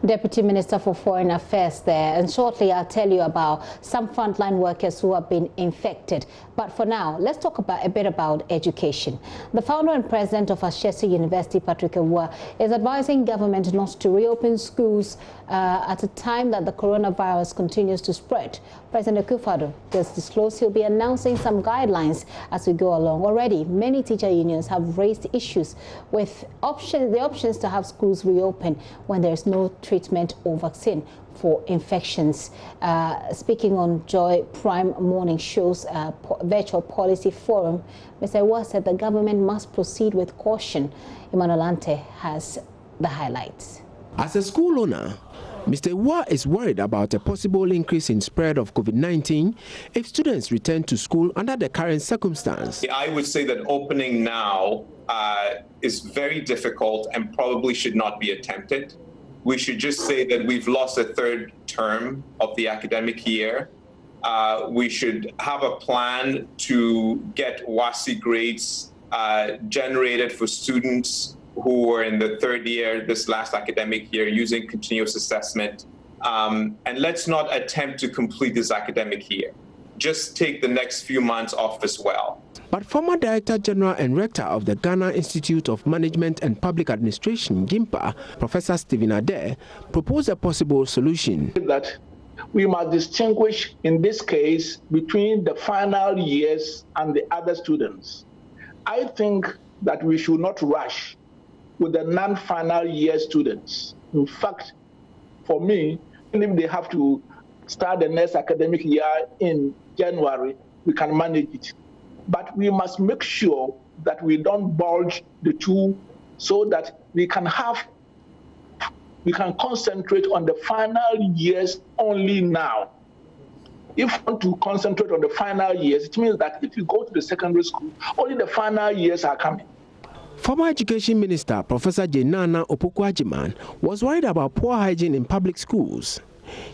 Deputy Minister for Foreign Affairs there, and shortly I'll tell you about some frontline workers who have been infected. But for now, let's talk a bit about education. The founder and president of Ashesi University, Patrick Awuah, is advising government not to reopen schools at a time that the coronavirus continues to spread. President Akufo-Addo just disclosed he'll be announcing some guidelines as we go along. Already, many teacher unions have raised issues with the options to have schools reopen when there is no treatment or vaccine for infections. Speaking on Joy Prime Morning Show's virtual policy forum, Mr. Awuah said the government must proceed with caution. Emmanuel Ante has the highlights. As a school owner, Mr. Awuah is worried about a possible increase in spread of COVID-19 if students return to school under the current circumstance. I would say that opening now is very difficult and probably should not be attempted. We should just say that we've lost a third term of the academic year. We should have a plan to get WASI grades generated for students who were in the third year this last academic year using continuous assessment. And let's not attempt to complete this academic year. Just take the next few months off as well. But former Director General and Rector of the Ghana Institute of Management and Public Administration, GIMPA, Professor Stephen Adair, proposed a possible solution. That we must distinguish in this case between the final years and the other students. I think that we should not rush with the non-final year students. In fact, for me, even if they have to start the next academic year in January, we can manage it. But we must make sure that we don't bulge the two so that we can concentrate on the final years only now. If we want to concentrate on the final years, it means that if you go to the secondary school, only the final years are coming. Former Education Minister Professor Jenana Opoku-Agyeman was worried about poor hygiene in public schools.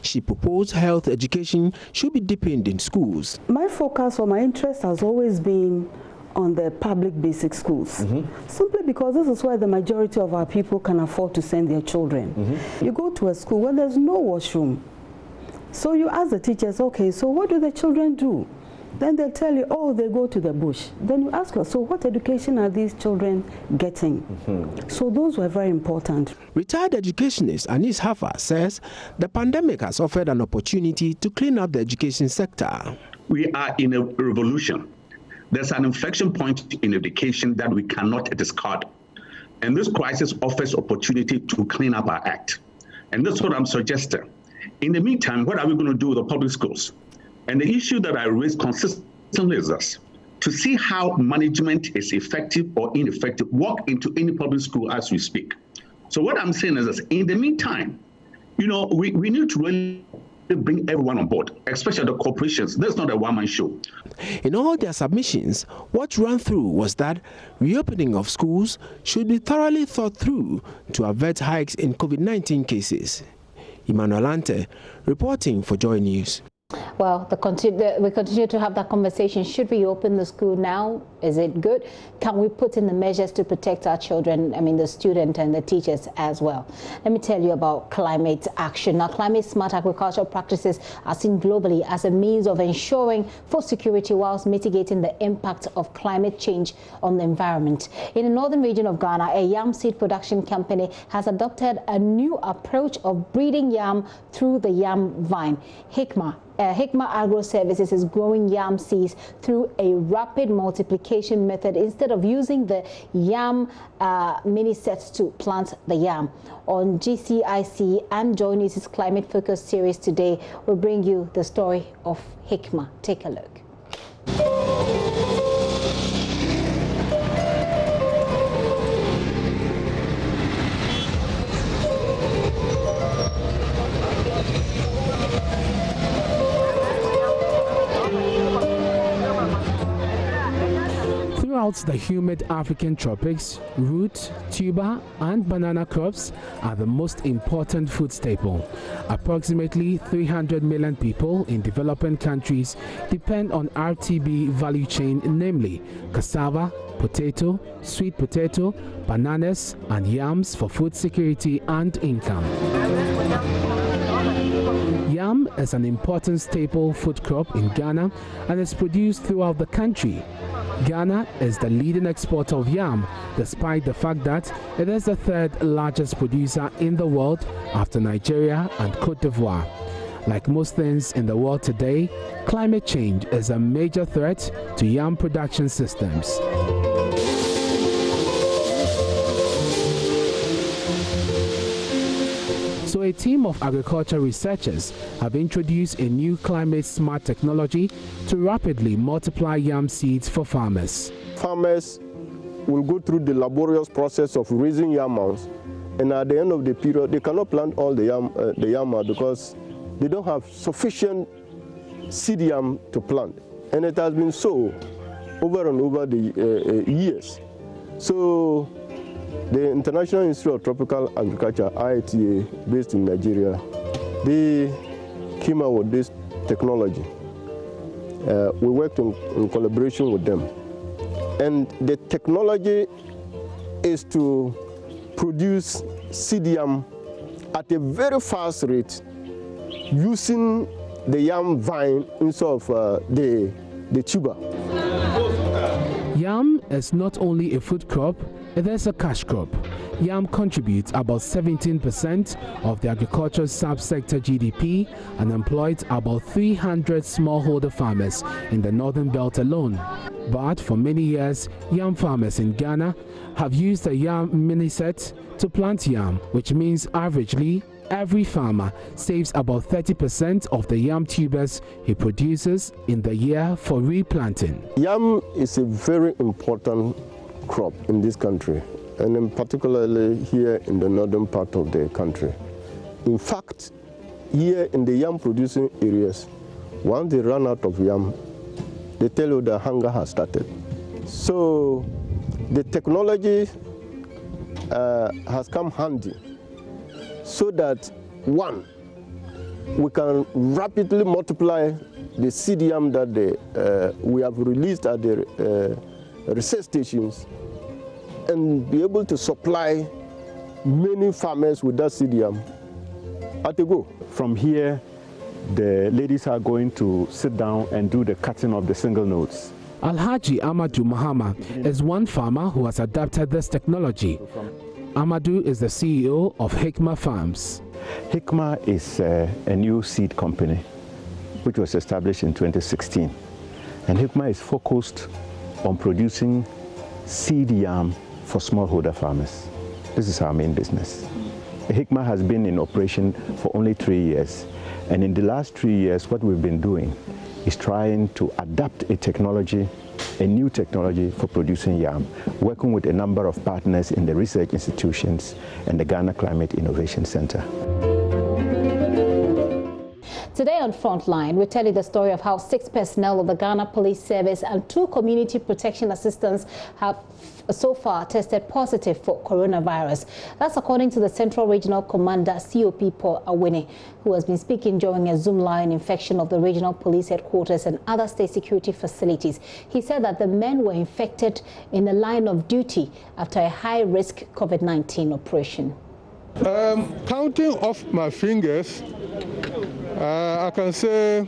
She proposed health education should be deepened in schools. My focus or my interest has always been on the public basic schools, simply because this is where the majority of our people can afford to send their children. You go to a school where there's no washroom. So you ask the teachers, okay, so what do the children do? Then they'll tell you, oh, they go to the bush. Then you ask her, so what education are these children getting? So those were very important. Retired educationist Anis Hafa says the pandemic has offered an opportunity to clean up the education sector. We are in a revolution. There's an inflection point in education that we cannot discard. And this crisis offers opportunity to clean up our act. And that's what I'm suggesting. In the meantime, what are we going to do with the public schools? And the issue that I raise consistently is this: to see how management is effective or ineffective, walk into any public school as we speak. So what I'm saying is this: in the meantime, we need to really bring everyone on board, especially the corporations. That's not a one-man show. In all their submissions, what ran through was that reopening of schools should be thoroughly thought through to avert hikes in COVID-19 cases. Emmanuel Ante, reporting for Joy News. Well, we continue to have that conversation. Should we open the school now? Is it good? Can we put in the measures to protect our children, I mean the student and the teachers as well? Let me tell you about climate action. Now, climate-smart agricultural practices are seen globally as a means of ensuring food security whilst mitigating the impact of climate change on the environment. In the northern region of Ghana, a yam seed production company has adopted a new approach of breeding yam through the yam vine. Hikma Agro Services is growing yam seeds through a rapid multiplication method instead of using the yam mini sets to plant the yam. On GCIC and JoyNews' Climate Focus series today, we'll bring you the story of Hikma. Take a look. Throughout the humid African tropics, root, tuber, and banana crops are the most important food staple. Approximately 300 million people in developing countries depend on RTB value chain, namely cassava, potato, sweet potato, bananas, and yams for food security and income. Yam is an important staple food crop in Ghana and is produced throughout the country. Ghana is the leading exporter of yam, despite the fact that it is the third largest producer in the world after Nigeria and Cote d'Ivoire. Like most things in the world today, climate change is a major threat to yam production systems. So a team of agriculture researchers have introduced a new climate-smart technology to rapidly multiply yam seeds for farmers. Farmers will go through the laborious process of raising yam mounds, and at the end of the period, they cannot plant all the yam because they don't have sufficient seed yam to plant. And it has been so over and over the years. So the International Institute of Tropical Agriculture, IITA, based in Nigeria, they came out with this technology. We worked in collaboration with them. And the technology is to produce seed yam at a very fast rate using the yam vine instead of the tuber. Yam is not only a food crop, it is a cash crop. Yam contributes about 17% of the agricultural subsector GDP and employs about 300 smallholder farmers in the northern belt alone. But for many years, yam farmers in Ghana have used the yam mini set to plant yam, which means averagely every farmer saves about 30% of the yam tubers he produces in the year for replanting. Yam is a very important crop in this country, and in particularly here in the northern part of the country. In fact, here in the yam producing areas, once they run out of yam, they tell you the hunger has started. So the technology has come handy so that, one, we can rapidly multiply the seed yam that we have released at the research stations and be able to supply many farmers with that seed yam at a go. From here, the ladies are going to sit down and do the cutting of the single nodes. Alhaji Amadou Mahama is one farmer who has adapted this technology. Amadou is the CEO of Hikma Farms. Hikma is a new seed company which was established in 2016. And Hikma is focused on producing seed yam for smallholder farmers. This is our main business. Hikma has been in operation for only 3 years. And in the last 3 years, what we've been doing is trying to adapt a new technology for producing yam, working with a number of partners in the research institutions and the Ghana Climate Innovation Center. Today on Frontline, we tell you the story of how 6 personnel of the Ghana Police Service and 2 community protection assistants have so far tested positive for coronavirus. That's according to the Central Regional Commander, COP Paul Awene, who has been speaking during a Zoom line infection of the regional police headquarters and other state security facilities. He said that the men were infected in the line of duty after a high-risk COVID-19 operation. Counting off my fingers, I can say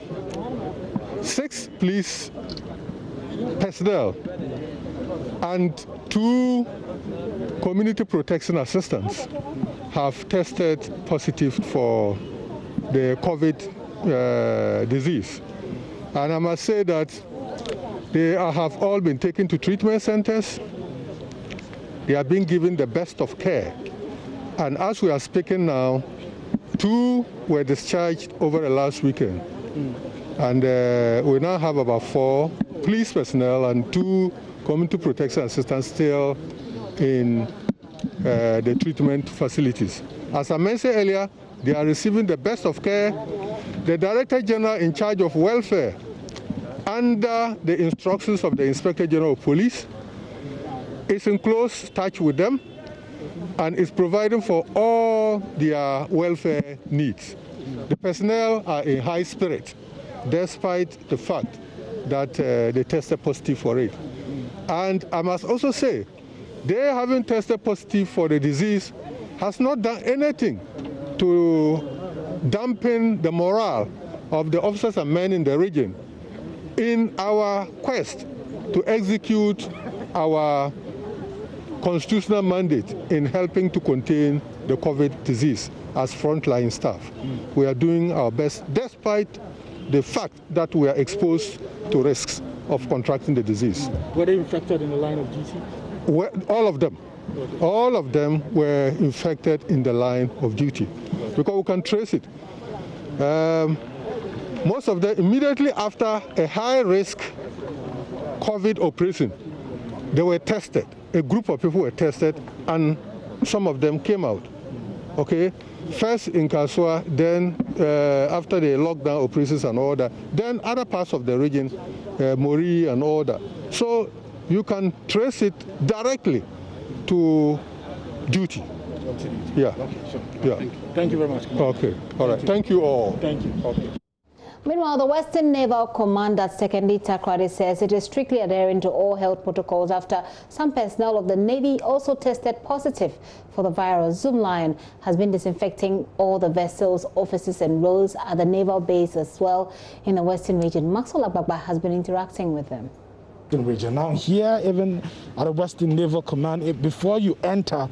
6 police personnel and 2 community protection assistants have tested positive for the COVID disease. And I must say that they have all been taken to treatment centers. They are being given the best of care. And as we are speaking now, 2 were discharged over the last weekend. And we now have about 4 police personnel and 2 community protection assistants still in the treatment facilities. As I mentioned earlier, they are receiving the best of care. The Director General in charge of welfare, under the instructions of the Inspector General of Police, is in close touch with them and is providing for all their welfare needs. The personnel are in high spirit, despite the fact that they tested positive for it. And I must also say, they having tested positive for the disease has not done anything to dampen the morale of the officers and men in the region in our quest to execute our constitutional mandate in helping to contain the COVID disease as frontline staff. We are doing our best despite the fact that we are exposed to risks of contracting the disease. Were they infected in the line of duty? Well, all of them. Okay. All of them were infected in the line of duty because we can trace it. Most of them immediately after a high-risk COVID operation, they were tested. A group of people were tested, and some of them came out. Okay, first in Kasua, then after the lockdown operations and all that, then other parts of the region, Mori and all that. So you can trace it directly to duty. Yeah. Okay, sure. Yeah. Thank you very much. Okay. All right. Thank you all. Thank you. Okay. Meanwhile, the Western Naval Command at Secondary Takrady says it is strictly adhering to all health protocols after some personnel of the Navy also tested positive for the virus. Zoom Line has been disinfecting all the vessels, offices and roads at the naval base as well in the Western region. Maxwell Agbagba has been interacting with them. Region. Now here, even at the Western Naval Command, before you enter,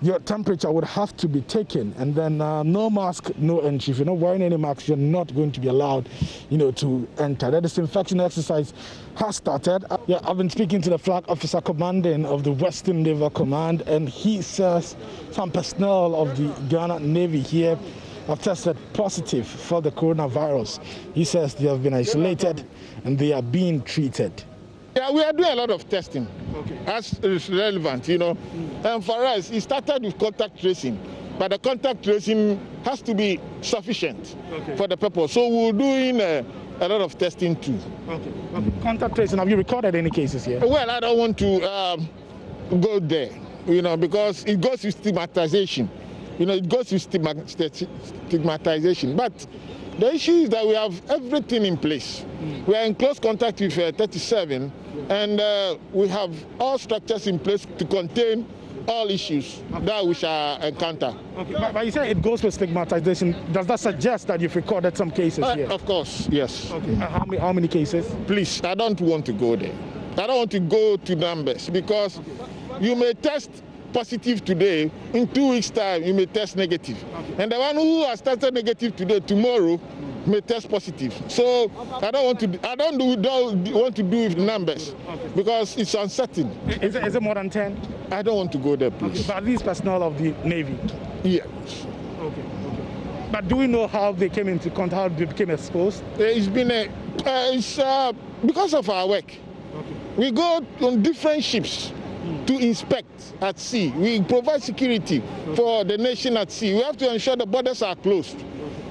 your temperature would have to be taken, and then no mask, no entry. If you're not wearing any mask, you're not going to be allowed, to enter. The disinfection exercise has started. I've been speaking to the flag officer commanding of the Western Naval Command, and he says some personnel of the Ghana Navy here have tested positive for the coronavirus. He says they have been isolated and they are being treated. Yeah, we are doing a lot of testing, as is relevant, And for us, it started with contact tracing, but the contact tracing has to be sufficient for the purpose. So we're doing a lot of testing too. Contact tracing, have you recorded any cases here? Well, I don't want to go there, because it goes with stigmatization. It goes with stigmatization. But the issue is that we have everything in place. We are in close contact with 37, and we have all structures in place to contain all issues that we shall encounter. Okay, but you say it goes with stigmatization. Does that suggest that you've recorded some cases here? Of course, yes. Okay. How many cases? Please, I don't want to go there. I don't want to go to numbers because you may test positive today, in 2 weeks' time you may test negative. And the one who has tested negative today, tomorrow may test positive. So I don't want to do with numbers because it's uncertain. Is it more than 10? I don't want to go there, please. But these personnel of the Navy? Yes. Okay. But do we know how they came into contact, how they became exposed? It's been because of our work. We go on different ships to inspect at sea. We provide security for the nation at sea. We have to ensure the borders are closed.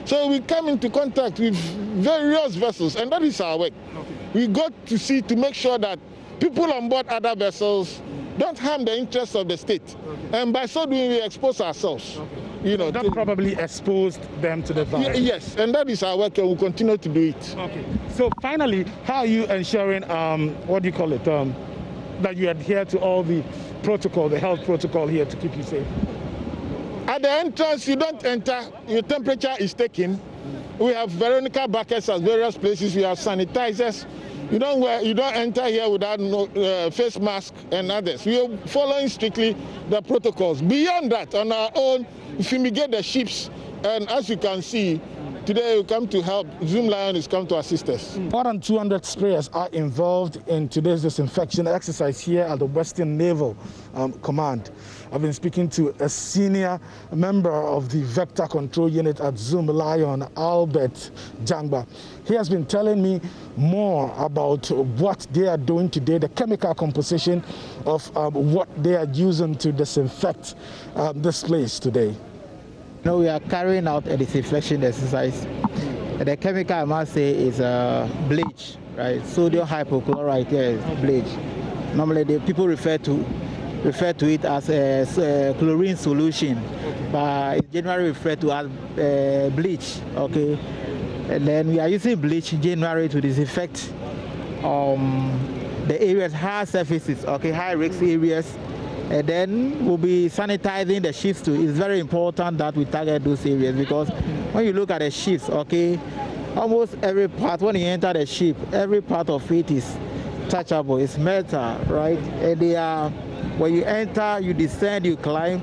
So we come into contact with various vessels, and that is our work. Okay. We go to sea to make sure that people on board other vessels don't harm the interests of the state. Okay. And by so doing, we expose ourselves. Okay. You know, that probably exposed them to the virus. Yes, and that is our work, and we'll continue to do it. Okay. So finally, how are you ensuring, what do you call it, that you adhere to all the protocol, the health protocol here to keep you safe? At the entrance, you don't enter, your temperature is taken. We have Veronica buckets at various places. We have sanitizers. You don't enter here without face mask and others. We are following strictly the protocols. Beyond that, on our own, we fumigate the ships. And as you can see, today we come to help. Zoom Lion is come to assist us. More than 200 sprayers are involved in today's disinfection exercise here at the Western Naval Command. I've been speaking to a senior member of the Vector Control Unit at Zoom Lion, Albert Jangba. He has been telling me more about what they are doing today, the chemical composition of what they are using to disinfect this place today. No, we are carrying out a disinfection exercise. The chemical, I must say, is bleach, right? Sodium hypochlorite, yes, bleach. Normally, the people refer to it as a chlorine solution, but it's generally referred to as bleach, okay? And then we are using bleach generally to disinfect the areas, high surfaces, okay, high-risk areas. And then we'll be sanitizing the ships too. It's very important that we target those areas because when you look at the ships, okay, almost every part, when you enter the ship, every part of it is touchable. It's metal, right? And they are, when you enter, you descend, you climb,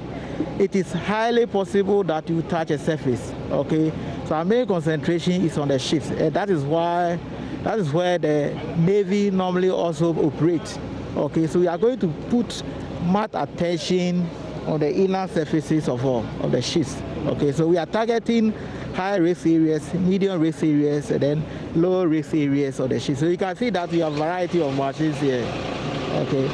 it is highly possible that you touch a surface, okay? So our main concentration is on the ships, and that is where the Navy normally also operates, okay? So we are going to put much attention on the inner surfaces of the ships. Okay, so we are targeting high-risk areas, medium-risk areas, and then low-risk areas of the ships. So you can see that we have a variety of machines here. Okay.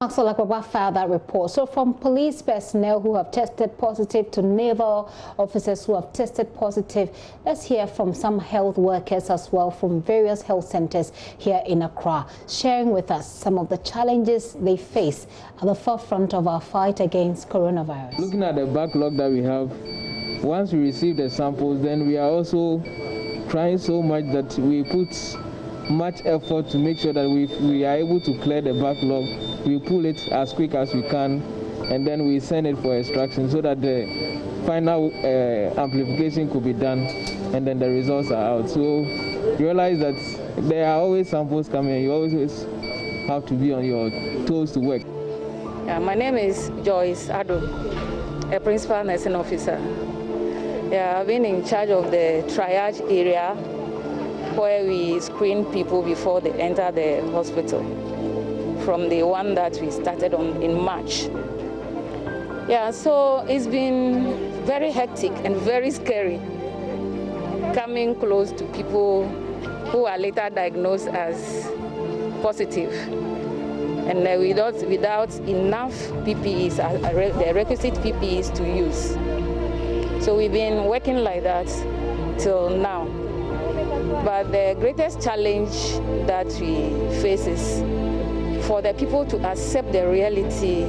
Maxwell Akwaba filed that report. So from police personnel who have tested positive to naval officers who have tested positive, let's hear from some health workers as well from various health centers here in Accra, sharing with us some of the challenges they face at the forefront of our fight against coronavirus. Looking at the backlog that we have, once we receive the samples, then we are also trying so much that we put much effort to make sure that we are able to clear the backlog. We pull it as quick as we can, and then we send it for extraction so that the final amplification could be done, and then the results are out. So you realize that there are always samples coming. You always have to be on your toes to work. Yeah, my name is Joyce Ado, a principal nursing officer. Yeah, I've been in charge of the triage area where we screen people before they enter the hospital, from the one that we started on in March. Yeah, so it's been very hectic and very scary coming close to people who are later diagnosed as positive, and without enough PPEs, the requisite PPEs to use. So we've been working like that till now. But the greatest challenge that we face is for the people to accept the reality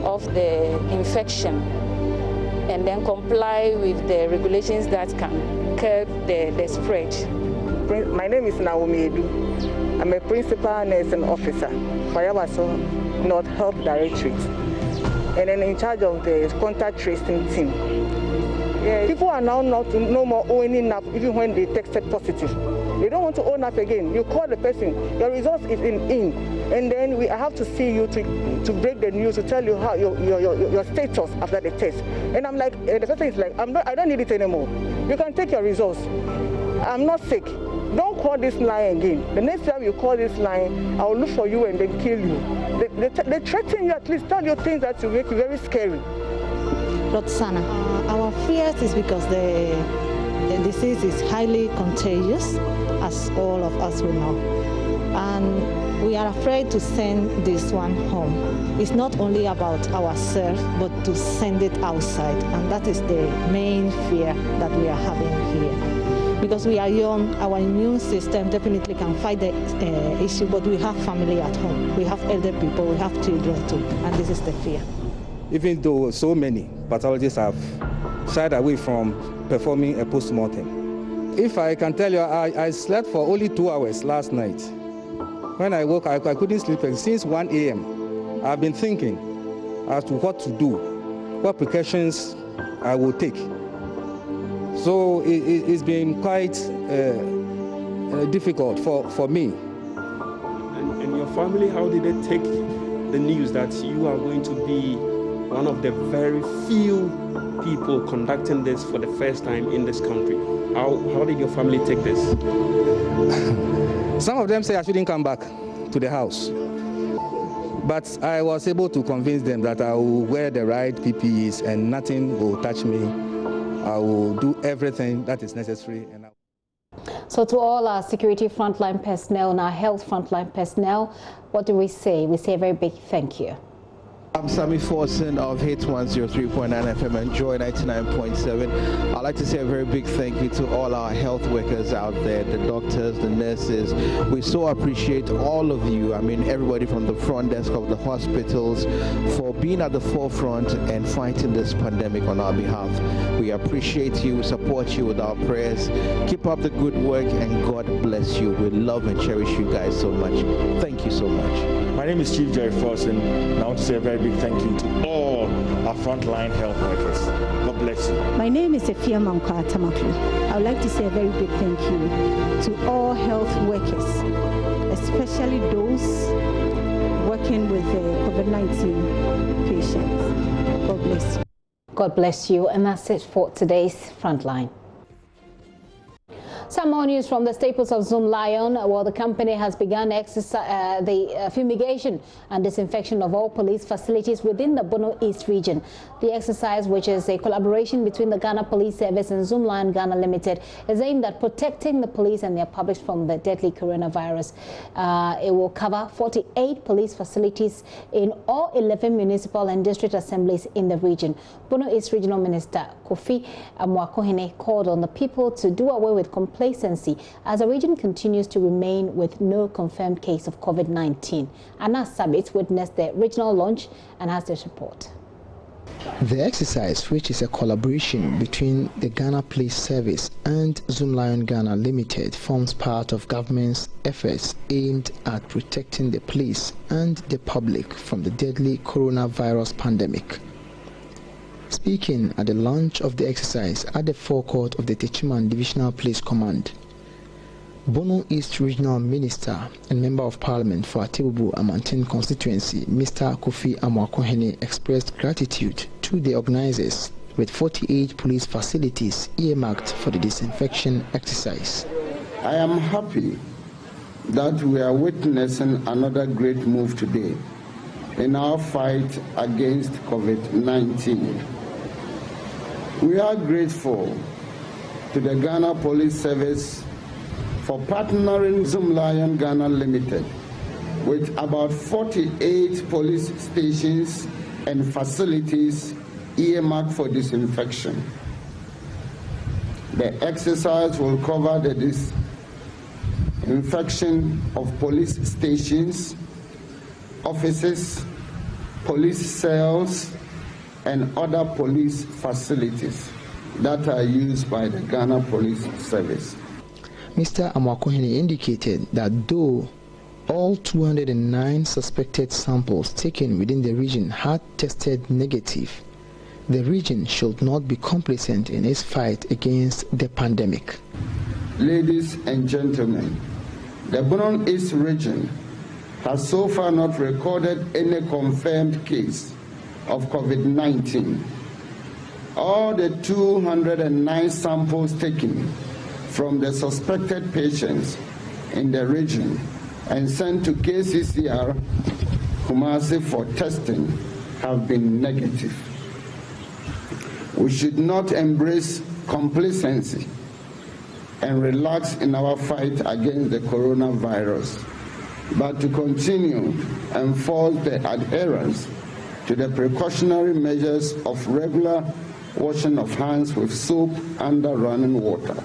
of the infection and then comply with the regulations that can curb the spread. My name is Naomi Edu. I'm a principal nursing officer for Yabaso North Health Directorate, and then in charge of the contact tracing team. Yeah, people are now no more owning up even when they tested positive. They don't want to own up again. You call the person, your results is in, and then I have to see you to break the news, to tell you how your status after the test. And I'm like, the person is like, I don't need it anymore. You can take your results. I'm not sick. Don't call this line again. The next time you call this line, I will look for you and then kill you. They threaten you, at least tell you things that will make you very scary. Roxana, our fears is because the disease is highly contagious, as all of us will know. And we are afraid to send this one home. It's not only about ourselves, but to send it outside. And that is the main fear that we are having here. Because we are young, our immune system definitely can fight the issue, but we have family at home. We have elder people, we have children too, and this is the fear. Even though so many pathologists have shied away from performing a post-mortem. If I can tell you, I slept for only 2 hours last night. When I woke, I couldn't sleep since 1 a.m. I've been thinking as to what to do, what precautions I will take. So it's been quite difficult for me. And your family, how did they take the news that you are going to be one of the very few people conducting this for the first time in this country? How did your family take this? Some of them say I shouldn't come back to the house. But I was able to convince them that I will wear the right PPEs and nothing will touch me. I will do everything that is necessary. So to all our security frontline personnel and our health frontline personnel, what do we say? We say a very big thank you. I'm Sammy Forson of Hits 103.9 FM and Joy 99.7. I'd like to say a very big thank you to all our health workers out there, the doctors, the nurses. We so appreciate all of you. I mean, everybody from the front desk of the hospitals for being at the forefront and fighting this pandemic on our behalf. We appreciate you, support you with our prayers. Keep up the good work and God bless you. We love and cherish you guys so much. Thank you so much. My name is Chief Jerry Forson, and I want to say a very big thank you to all our frontline health workers. God bless you. My name is Efia Mamka Tamaklu. I would like to say a very big thank you to all health workers, especially those working with COVID-19 patients. God bless you. God bless you, and that's it for today's Frontline. Some more news from the staples of Zoom Lion. Well, the company has begun the fumigation and disinfection of all police facilities within the Bono East region. The exercise, which is a collaboration between the Ghana Police Service and Zoom Lion Ghana Limited, is aimed at protecting the police and their public from the deadly coronavirus. It will cover 48 police facilities in all 11 municipal and district assemblies in the region. Bono East Regional Minister Kofi Amwakohene called on the people to do away with complacency as the region continues to remain with no confirmed case of COVID-19. Anna Sabit witnessed the regional launch and has this report. The exercise, which is a collaboration between the Ghana Police Service and Zoom Lion Ghana Limited, forms part of government's efforts aimed at protecting the police and the public from the deadly coronavirus pandemic. Speaking at the launch of the exercise at the forecourt of the Techiman Divisional Police Command, Bono East Regional Minister and Member of Parliament for Atebubu Amantin constituency, Mr. Kofi Amwakohene, expressed gratitude to the organizers with 48 police facilities earmarked for the disinfection exercise. I am happy that we are witnessing another great move today in our fight against COVID-19. We are grateful to the Ghana Police Service for partnering Zoom Lion Ghana Limited with about 48 police stations and facilities earmarked for disinfection. The exercise will cover the disinfection of police stations, offices, police cells, and other police facilities that are used by the Ghana Police Service. Mr. Amwakohene indicated that though all 209 suspected samples taken within the region had tested negative, the region should not be complacent in its fight against the pandemic. Ladies and gentlemen, the Bono East region has so far not recorded any confirmed case of COVID-19. All the 209 samples taken from the suspected patients in the region and sent to KCCR Kumasi for testing have been negative. We should not embrace complacency and relax in our fight against the coronavirus. but to continue and enforce the adherence to the precautionary measures of regular washing of hands with soap under running water,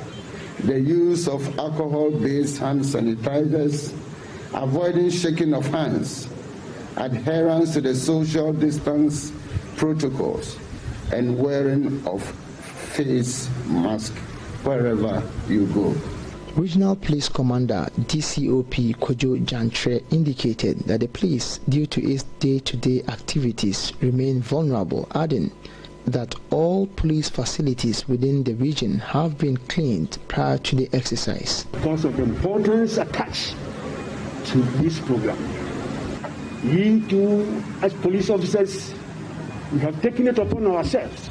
the use of alcohol-based hand sanitizers, avoiding shaking of hands, adherence to the social distance protocols, and wearing of face mask wherever you go. Regional Police Commander DCOP Kojo Jantre indicated that the police, due to its day-to-day activities, remain vulnerable, adding that all police facilities within the region have been cleaned prior to the exercise. Because of the importance attached to this program, we too, as police officers, we have taken it upon ourselves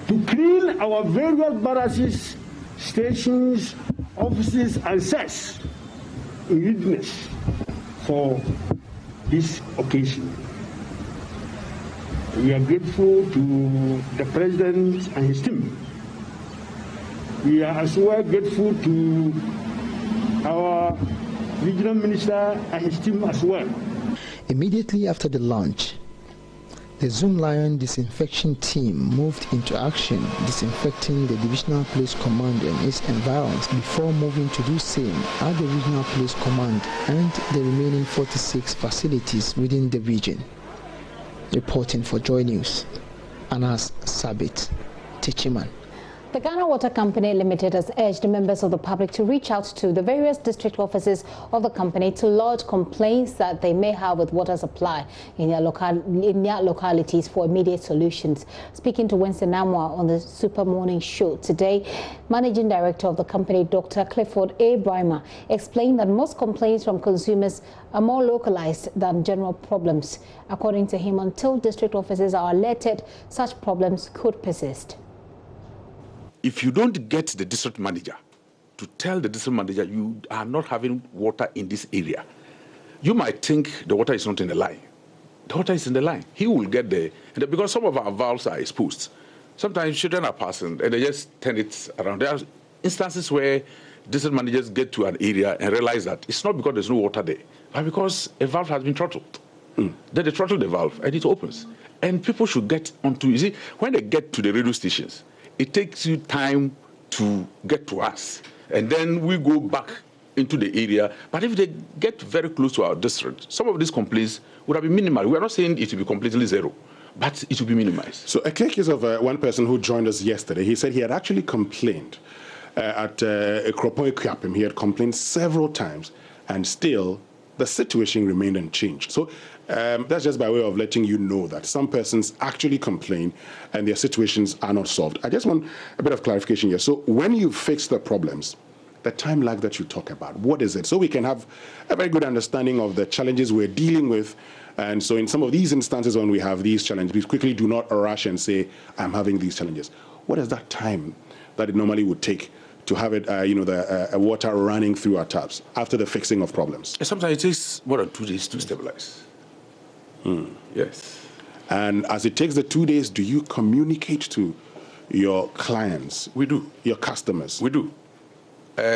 to clean our various barracks, stations, offices, and cells in readiness for this occasion. We are grateful to the President and his team. We are as well grateful to our regional minister and his team as well. Immediately after the launch, the Zoomlion disinfection team moved into action, disinfecting the Divisional Police Command and its environs before moving to do same at the Regional Police Command and the remaining 46 facilities within the region. Reporting for Joy News, Anas Sabit Techiman. The Ghana Water Company Limited has urged members of the public to reach out to the various district offices of the company to lodge complaints that they may have with water supply in their localities for immediate solutions. Speaking to Winston Namwa on the Super Morning Show today, Managing Director of the company, Dr. Clifford A. Brymer, explained that most complaints from consumers are more localized than general problems. According to him, until district offices are alerted, such problems could persist. If you don't get the district manager to tell the district manager you are not having water in this area, you might think the water is not in the line. The water is in the line. He will get there. And because some of our valves are exposed, sometimes children are passing and they just turn it around. There are instances where district managers get to an area and realize that it's not because there's no water there, but because a valve has been throttled. Then they throttle the valve and it opens. And people should get onto, you see, when they get to the radio stations, it takes you time to get to us, and then we go back into the area. But if they get very close to our district, some of these complaints would have been minimal. We are not saying it will be completely zero, but it will be minimized. So a clear case of one person who joined us yesterday. He said he had actually complained at Kropoi Kwiapim. He had complained several times, and still the situation remained unchanged. So that's just by way of letting you know that some persons actually complain and their situations are not solved. I just want a bit of clarification here. So when you fix the problems, the time lag that you talk about, what is it? So we can have a very good understanding of the challenges we're dealing with. And so in some of these instances when we have these challenges, we quickly do not rush and say, I'm having these challenges. What is that time that it normally would take to have it, the water running through our taps after the fixing of problems? Sometimes it takes more than 2 days to stabilize. Yes. And as it takes the 2 days, do you communicate to your clients? We do. Your customers? We do.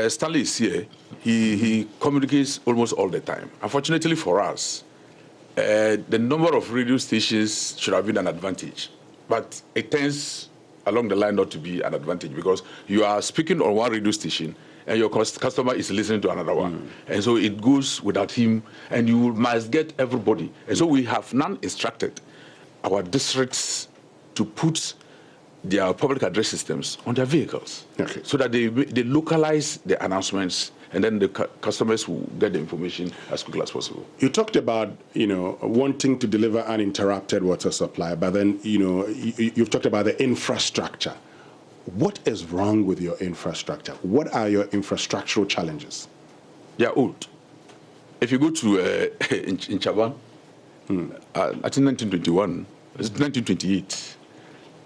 Stanley is here. He communicates almost all the time. Unfortunately for us, the number of radio stations should have been an advantage. But it tends along the line not to be an advantage because you are speaking on one radio station and your customer is listening to another one. And so it goes without him, and you must get everybody. And so we have now instructed our districts to put their public address systems on their vehicles, so that they localize the announcements, and then the customers will get the information as quickly as possible. You talked about, wanting to deliver uninterrupted water supply, but then, you've talked about the infrastructure. What is wrong with your infrastructure? What are your infrastructural challenges? They are old. If you go to in Chaban, I think 1921, it's 1928.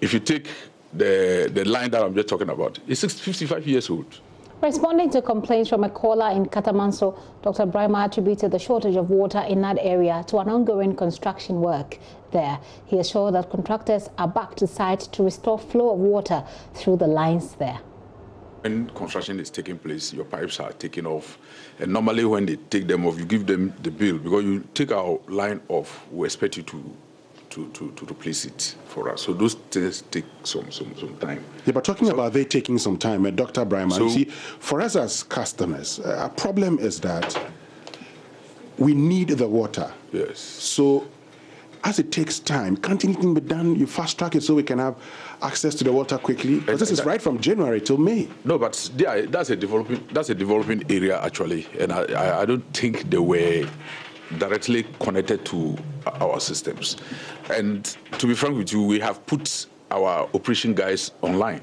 If you take the line that I'm just talking about, it's 55 years old. Responding to complaints from a caller in Katamanso, Dr. Brymer attributed the shortage of water in that area to an ongoing construction work there. He assured that contractors are back to site to restore flow of water through the lines there. When construction is taking place, your pipes are taken off. And normally when they take them off, you give them the bill. Because you take our line off, we expect you to replace it for us. So those things take some time. Yeah, but talking about they taking some time, Dr. Brahma, you see, for us as customers, our problem is that we need the water. Yes. So as it takes time, can't anything be done? You fast track it so we can have access to the water quickly? Because this is right from January till May. No, but yeah, that's a developing area actually, and I don't think they were directly connected to our systems. And to be frank with you, we have put our operation guys online.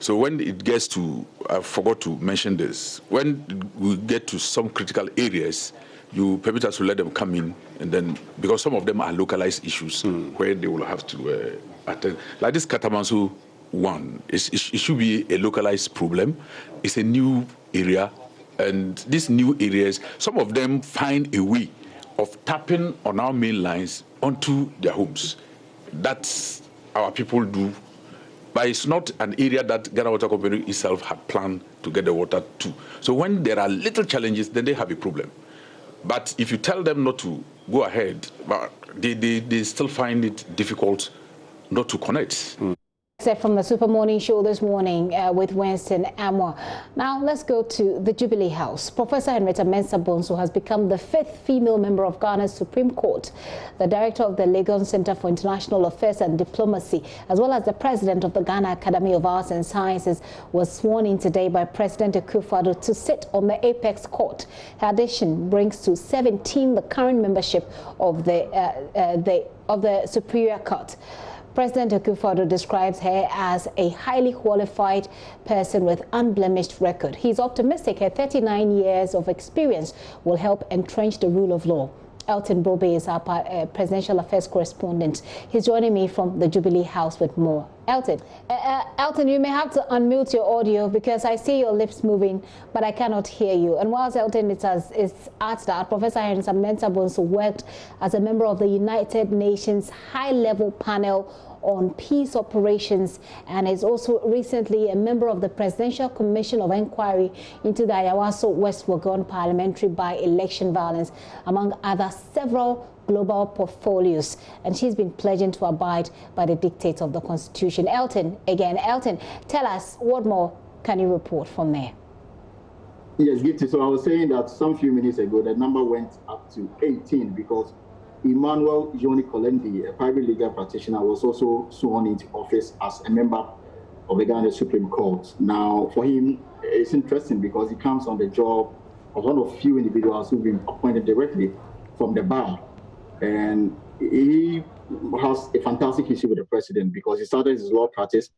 So when it gets to, I forgot to mention this, when we get to some critical areas, you permit us to let them come in, and then, because some of them are localized issues where they will have to attend. Like this Katamanso one, it should be a localized problem. It's a new area, and these new areas, some of them find a way of tapping on our main lines onto their homes. That's our people do. But it's not an area that Ghana Water Company itself had planned to get the water to. So when there are little challenges, then they have a problem. But if you tell them not to go ahead, but they still find it difficult not to connect. Except from the Super Morning Show this morning with Winston Amwa. Now let's go to the Jubilee House. Professor Henrietta Mensah-Bonsu has become the 5th female member of Ghana's Supreme Court. The director of the Legon Center for International Affairs and Diplomacy, as well as the president of the Ghana Academy of Arts and Sciences, was sworn in today by President Akufo-Addo to sit on the Apex Court. Her addition brings to 17 the current membership of the Superior Court. President Akufo-Addo describes her as a highly qualified person with unblemished record. He's optimistic her 39 years of experience will help entrench the rule of law. Elton Brobe is our presidential affairs correspondent. He's joining me from the Jubilee House with more. Elton, you may have to unmute your audio because I see your lips moving, but I cannot hear you. And whilst Elton is at that, Professor Henrietta Mensah-Bonsu worked as a member of the United Nations high-level panel on peace operations and is also recently a member of the Presidential Commission of Inquiry into the Ayawaso West Wagon parliamentary by-election violence, among other several global portfolios. And she's been pledging to abide by the dictates of the Constitution. Elton, tell us what more can you report from there? Yes, Gitty. So I was saying that some few minutes ago, the number went up to 18 because Emmanuel Joni Kolendi, a private legal practitioner, was also sworn into office as a member of the Ghana Supreme Court. Now, for him, it's interesting because he comes on the job as one of few individuals who've been appointed directly from the bar. And he has a fantastic history with the president because he started his law practice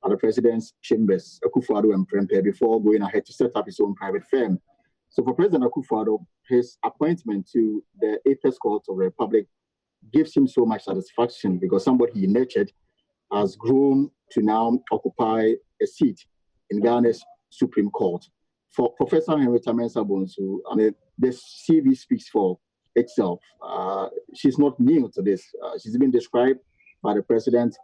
at the president's chambers, Akufo-Addo and Prempeh, before going ahead to set up his own private firm. So for President Akufo-Addo, his appointment to the Apex Court of the Republic gives him so much satisfaction because somebody he nurtured has grown to now occupy a seat in Ghana's Supreme Court. For Professor Henrietta Mensah-Bonsu, I mean, the CV speaks for itself. She's not new to this. She's been described by the president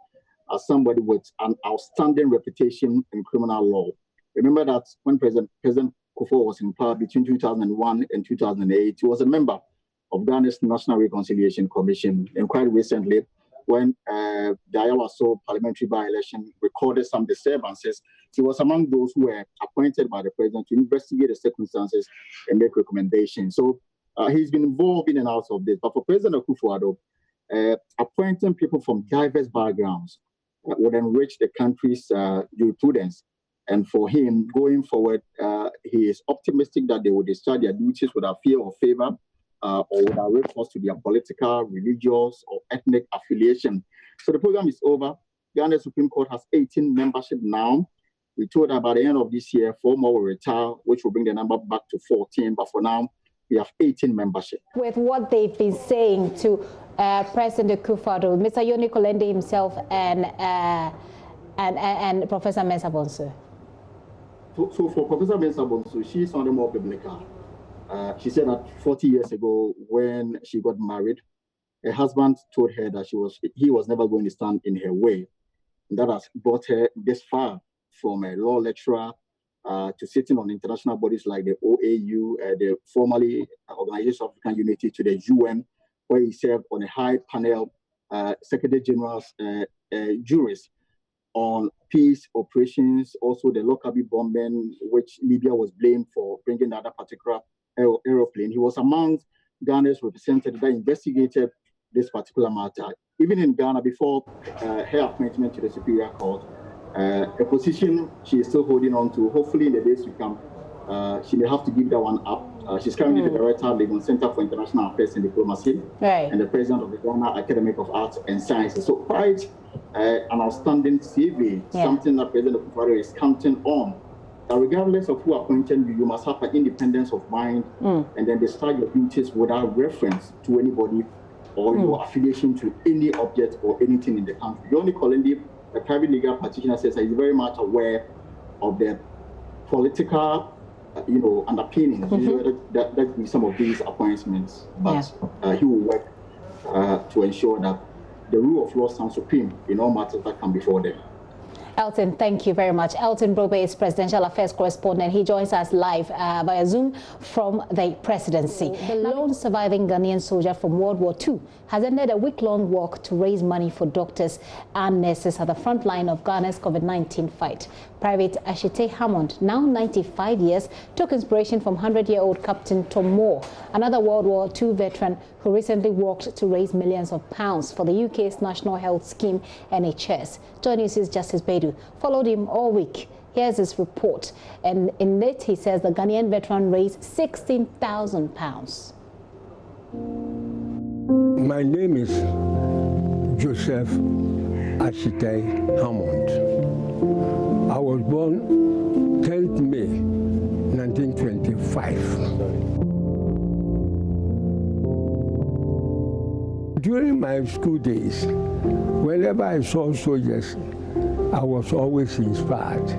as somebody with an outstanding reputation in criminal law. Remember that when President Kufuor was in power between 2001 and 2008, he was a member of Ghana's National Reconciliation Commission. And quite recently, when the Ayawaso parliamentary by-election recorded some disturbances, he was among those who were appointed by the president to investigate the circumstances and make recommendations. So he's been involved in and out of this. But for President Akufo-Addo, appointing people from diverse backgrounds would enrich the country's jurisprudence. And for him, going forward, he is optimistic that they will discharge their duties without fear or favor or without recourse to their political, religious, or ethnic affiliation. So the program is over. Ghana Supreme Court has 18 membership now. We told that by the end of this year, 4 more will retire, which will bring the number back to 14. But for now, we have 18 membership. With what they've been saying to President Akufo-Addo, Mr. Joni Kolendi himself, and Professor Mensah-Bonsu. So for Professor Mensah-Bonsu, she's sounding more biblical. She said that 40 years ago, when she got married, her husband told her that he was never going to stand in her way. And that has brought her this far from a law lecturer to sitting on international bodies like the OAU, the formerly Organization of African Unity, to the UN, where he served on a high panel, Secretary General's juries on peace operations, also the Lockerbie bombing, which Libya was blamed for bringing that particular aeroplane. He was among Ghana's representatives that investigated this particular matter. Even in Ghana, before her appointment to the Superior Court, a position she is still holding on to. Hopefully in the days to come, she may have to give that one up. She's currently the director of the Legon Center for International Affairs and Diplomacy, and the president of the Ghana Academy of Arts and Sciences. So quite an outstanding CV, something that President Akufo-Addo is counting on. Regardless of who appointed you, you must have an independence of mind, and then discharge your duties without reference to anybody or your affiliation to any object or anything in the country. Yoni Kolendi, a private legal practitioner, says that he's very much aware of the political underpinnings that be some of these appointments, but he will work to ensure that the rule of law stands supreme in all matters that come before them. Elton, thank you very much. Elton Brobe is Presidential Affairs Correspondent. He joins us live via Zoom from the presidency. The lone surviving Ghanaian soldier from World War II has ended a week-long walk to raise money for doctors and nurses at the front line of Ghana's COVID-19 fight. Private Ashite Hammond, now 95 years, took inspiration from 100-year-old Captain Tom Moore, another World War II veteran who recently walked to raise millions of pounds for the UK's National Health Scheme, NHS. JoyNews' Justice Bedu followed him all week. Here's his report, and in it he says the Ghanaian veteran raised £16,000. My name is Joseph Ashite Hammond. I was born 10th May 1925. During my school days, whenever I saw soldiers, I was always inspired.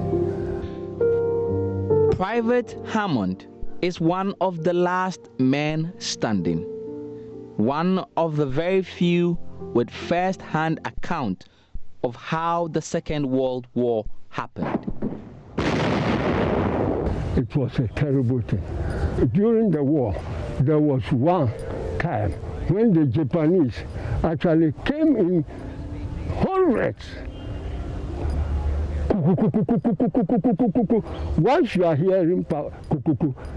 Private Hammond is one of the last men standing, one of the very few with first-hand account of how the Second World War happened. It was a terrible thing. During the war, there was one time when the Japanese actually came in hundreds. Once you are hearing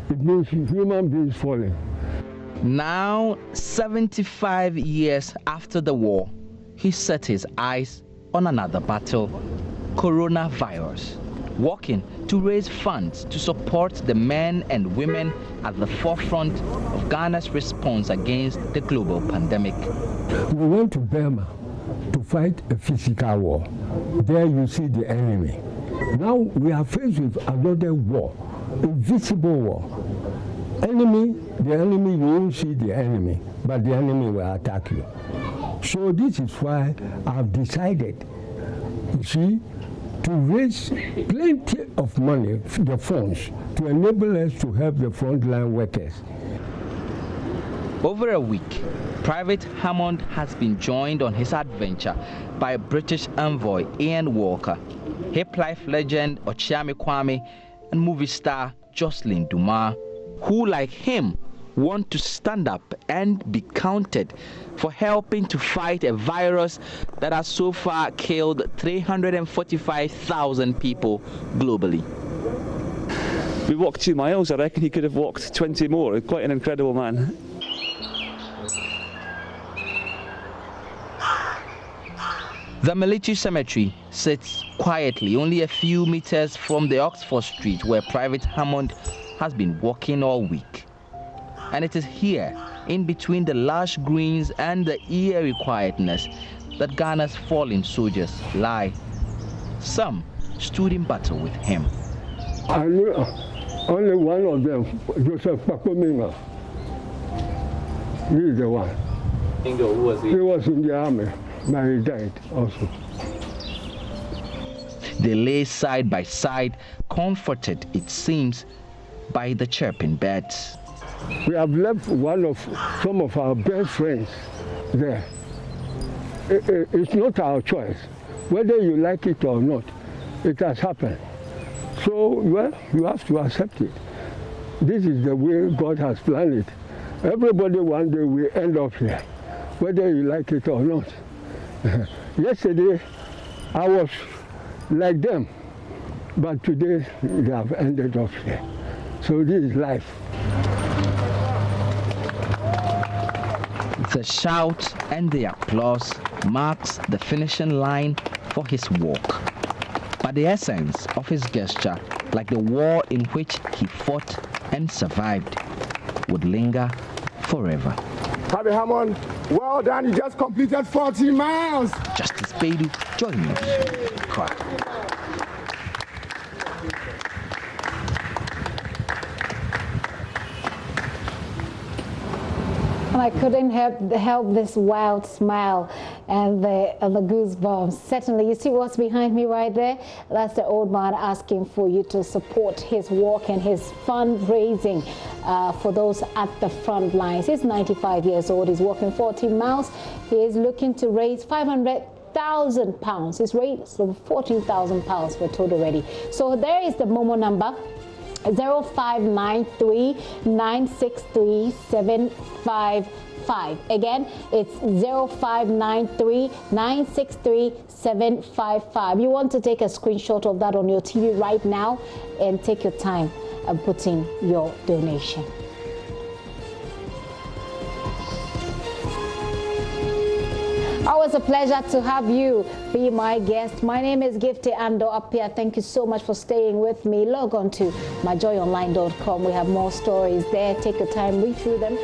it means human beings falling. Now, 75 years after the war, he set his eyes on another battle, coronavirus, working to raise funds to support the men and women at the forefront of Ghana's response against the global pandemic. We went to Burma to fight a physical war. There you see the enemy. Now we are faced with another war, invisible war. The enemy, you won't see the enemy, but the enemy will attack you. So this is why I've decided, you see, to raise plenty of money, the funds, to enable us to help the frontline workers. Over a week, Private Hammond has been joined on his adventure by British envoy Ian Walker, hip life legend Ochiame Kwame, and movie star Jocelyn Dumas, who, like him, want to stand up and be counted for helping to fight a virus that has so far killed 345,000 people globally. We walked 2 miles. I reckon he could have walked 20 more. Quite an incredible man. The military cemetery sits quietly only a few meters from the Oxford Street where Private Hammond has been walking all week. And it is here, in between the lush greens and the eerie quietness, that Ghana's fallen soldiers lie. Some stood in battle with him. I knew only one of them, Joseph Pakominga. He is the one. Who was he? He was in the army, but he died also. They lay side by side, comforted, it seems, by the chirping birds. We have left some of our best friends there. It's not our choice. Whether you like it or not, it has happened. So, well, you have to accept it. This is the way God has planned it. Everybody one day will end up here, whether you like it or not. Yesterday, I was like them, but today they have ended up here. So this is life. The shout and the applause marks the finishing line for his walk. But the essence of his gesture, like the war in which he fought and survived, would linger forever. Happy Hammond, well done, you just completed 40 miles. Justice Bedu, JoyNews, Accra. And I couldn't help this wild smile and the goosebumps. Certainly, you see what's behind me right there? That's the old man asking for you to support his work and his fundraising for those at the front lines. He's 95 years old. He's walking 40 miles. He is looking to raise 500,000 pounds. He's raised over 14,000 pounds for total already. So there is the Momo number. 0593 963 755. Again, it's 0593 963 755. You want to take a screenshot of that on your TV right now and take your time and put in your donation. Always a pleasure to have you be my guest. My name is Gifty Ando Apia. Thank you so much for staying with me. Log on to MyJoyOnline.com. We have more stories there. Take your time, read through them.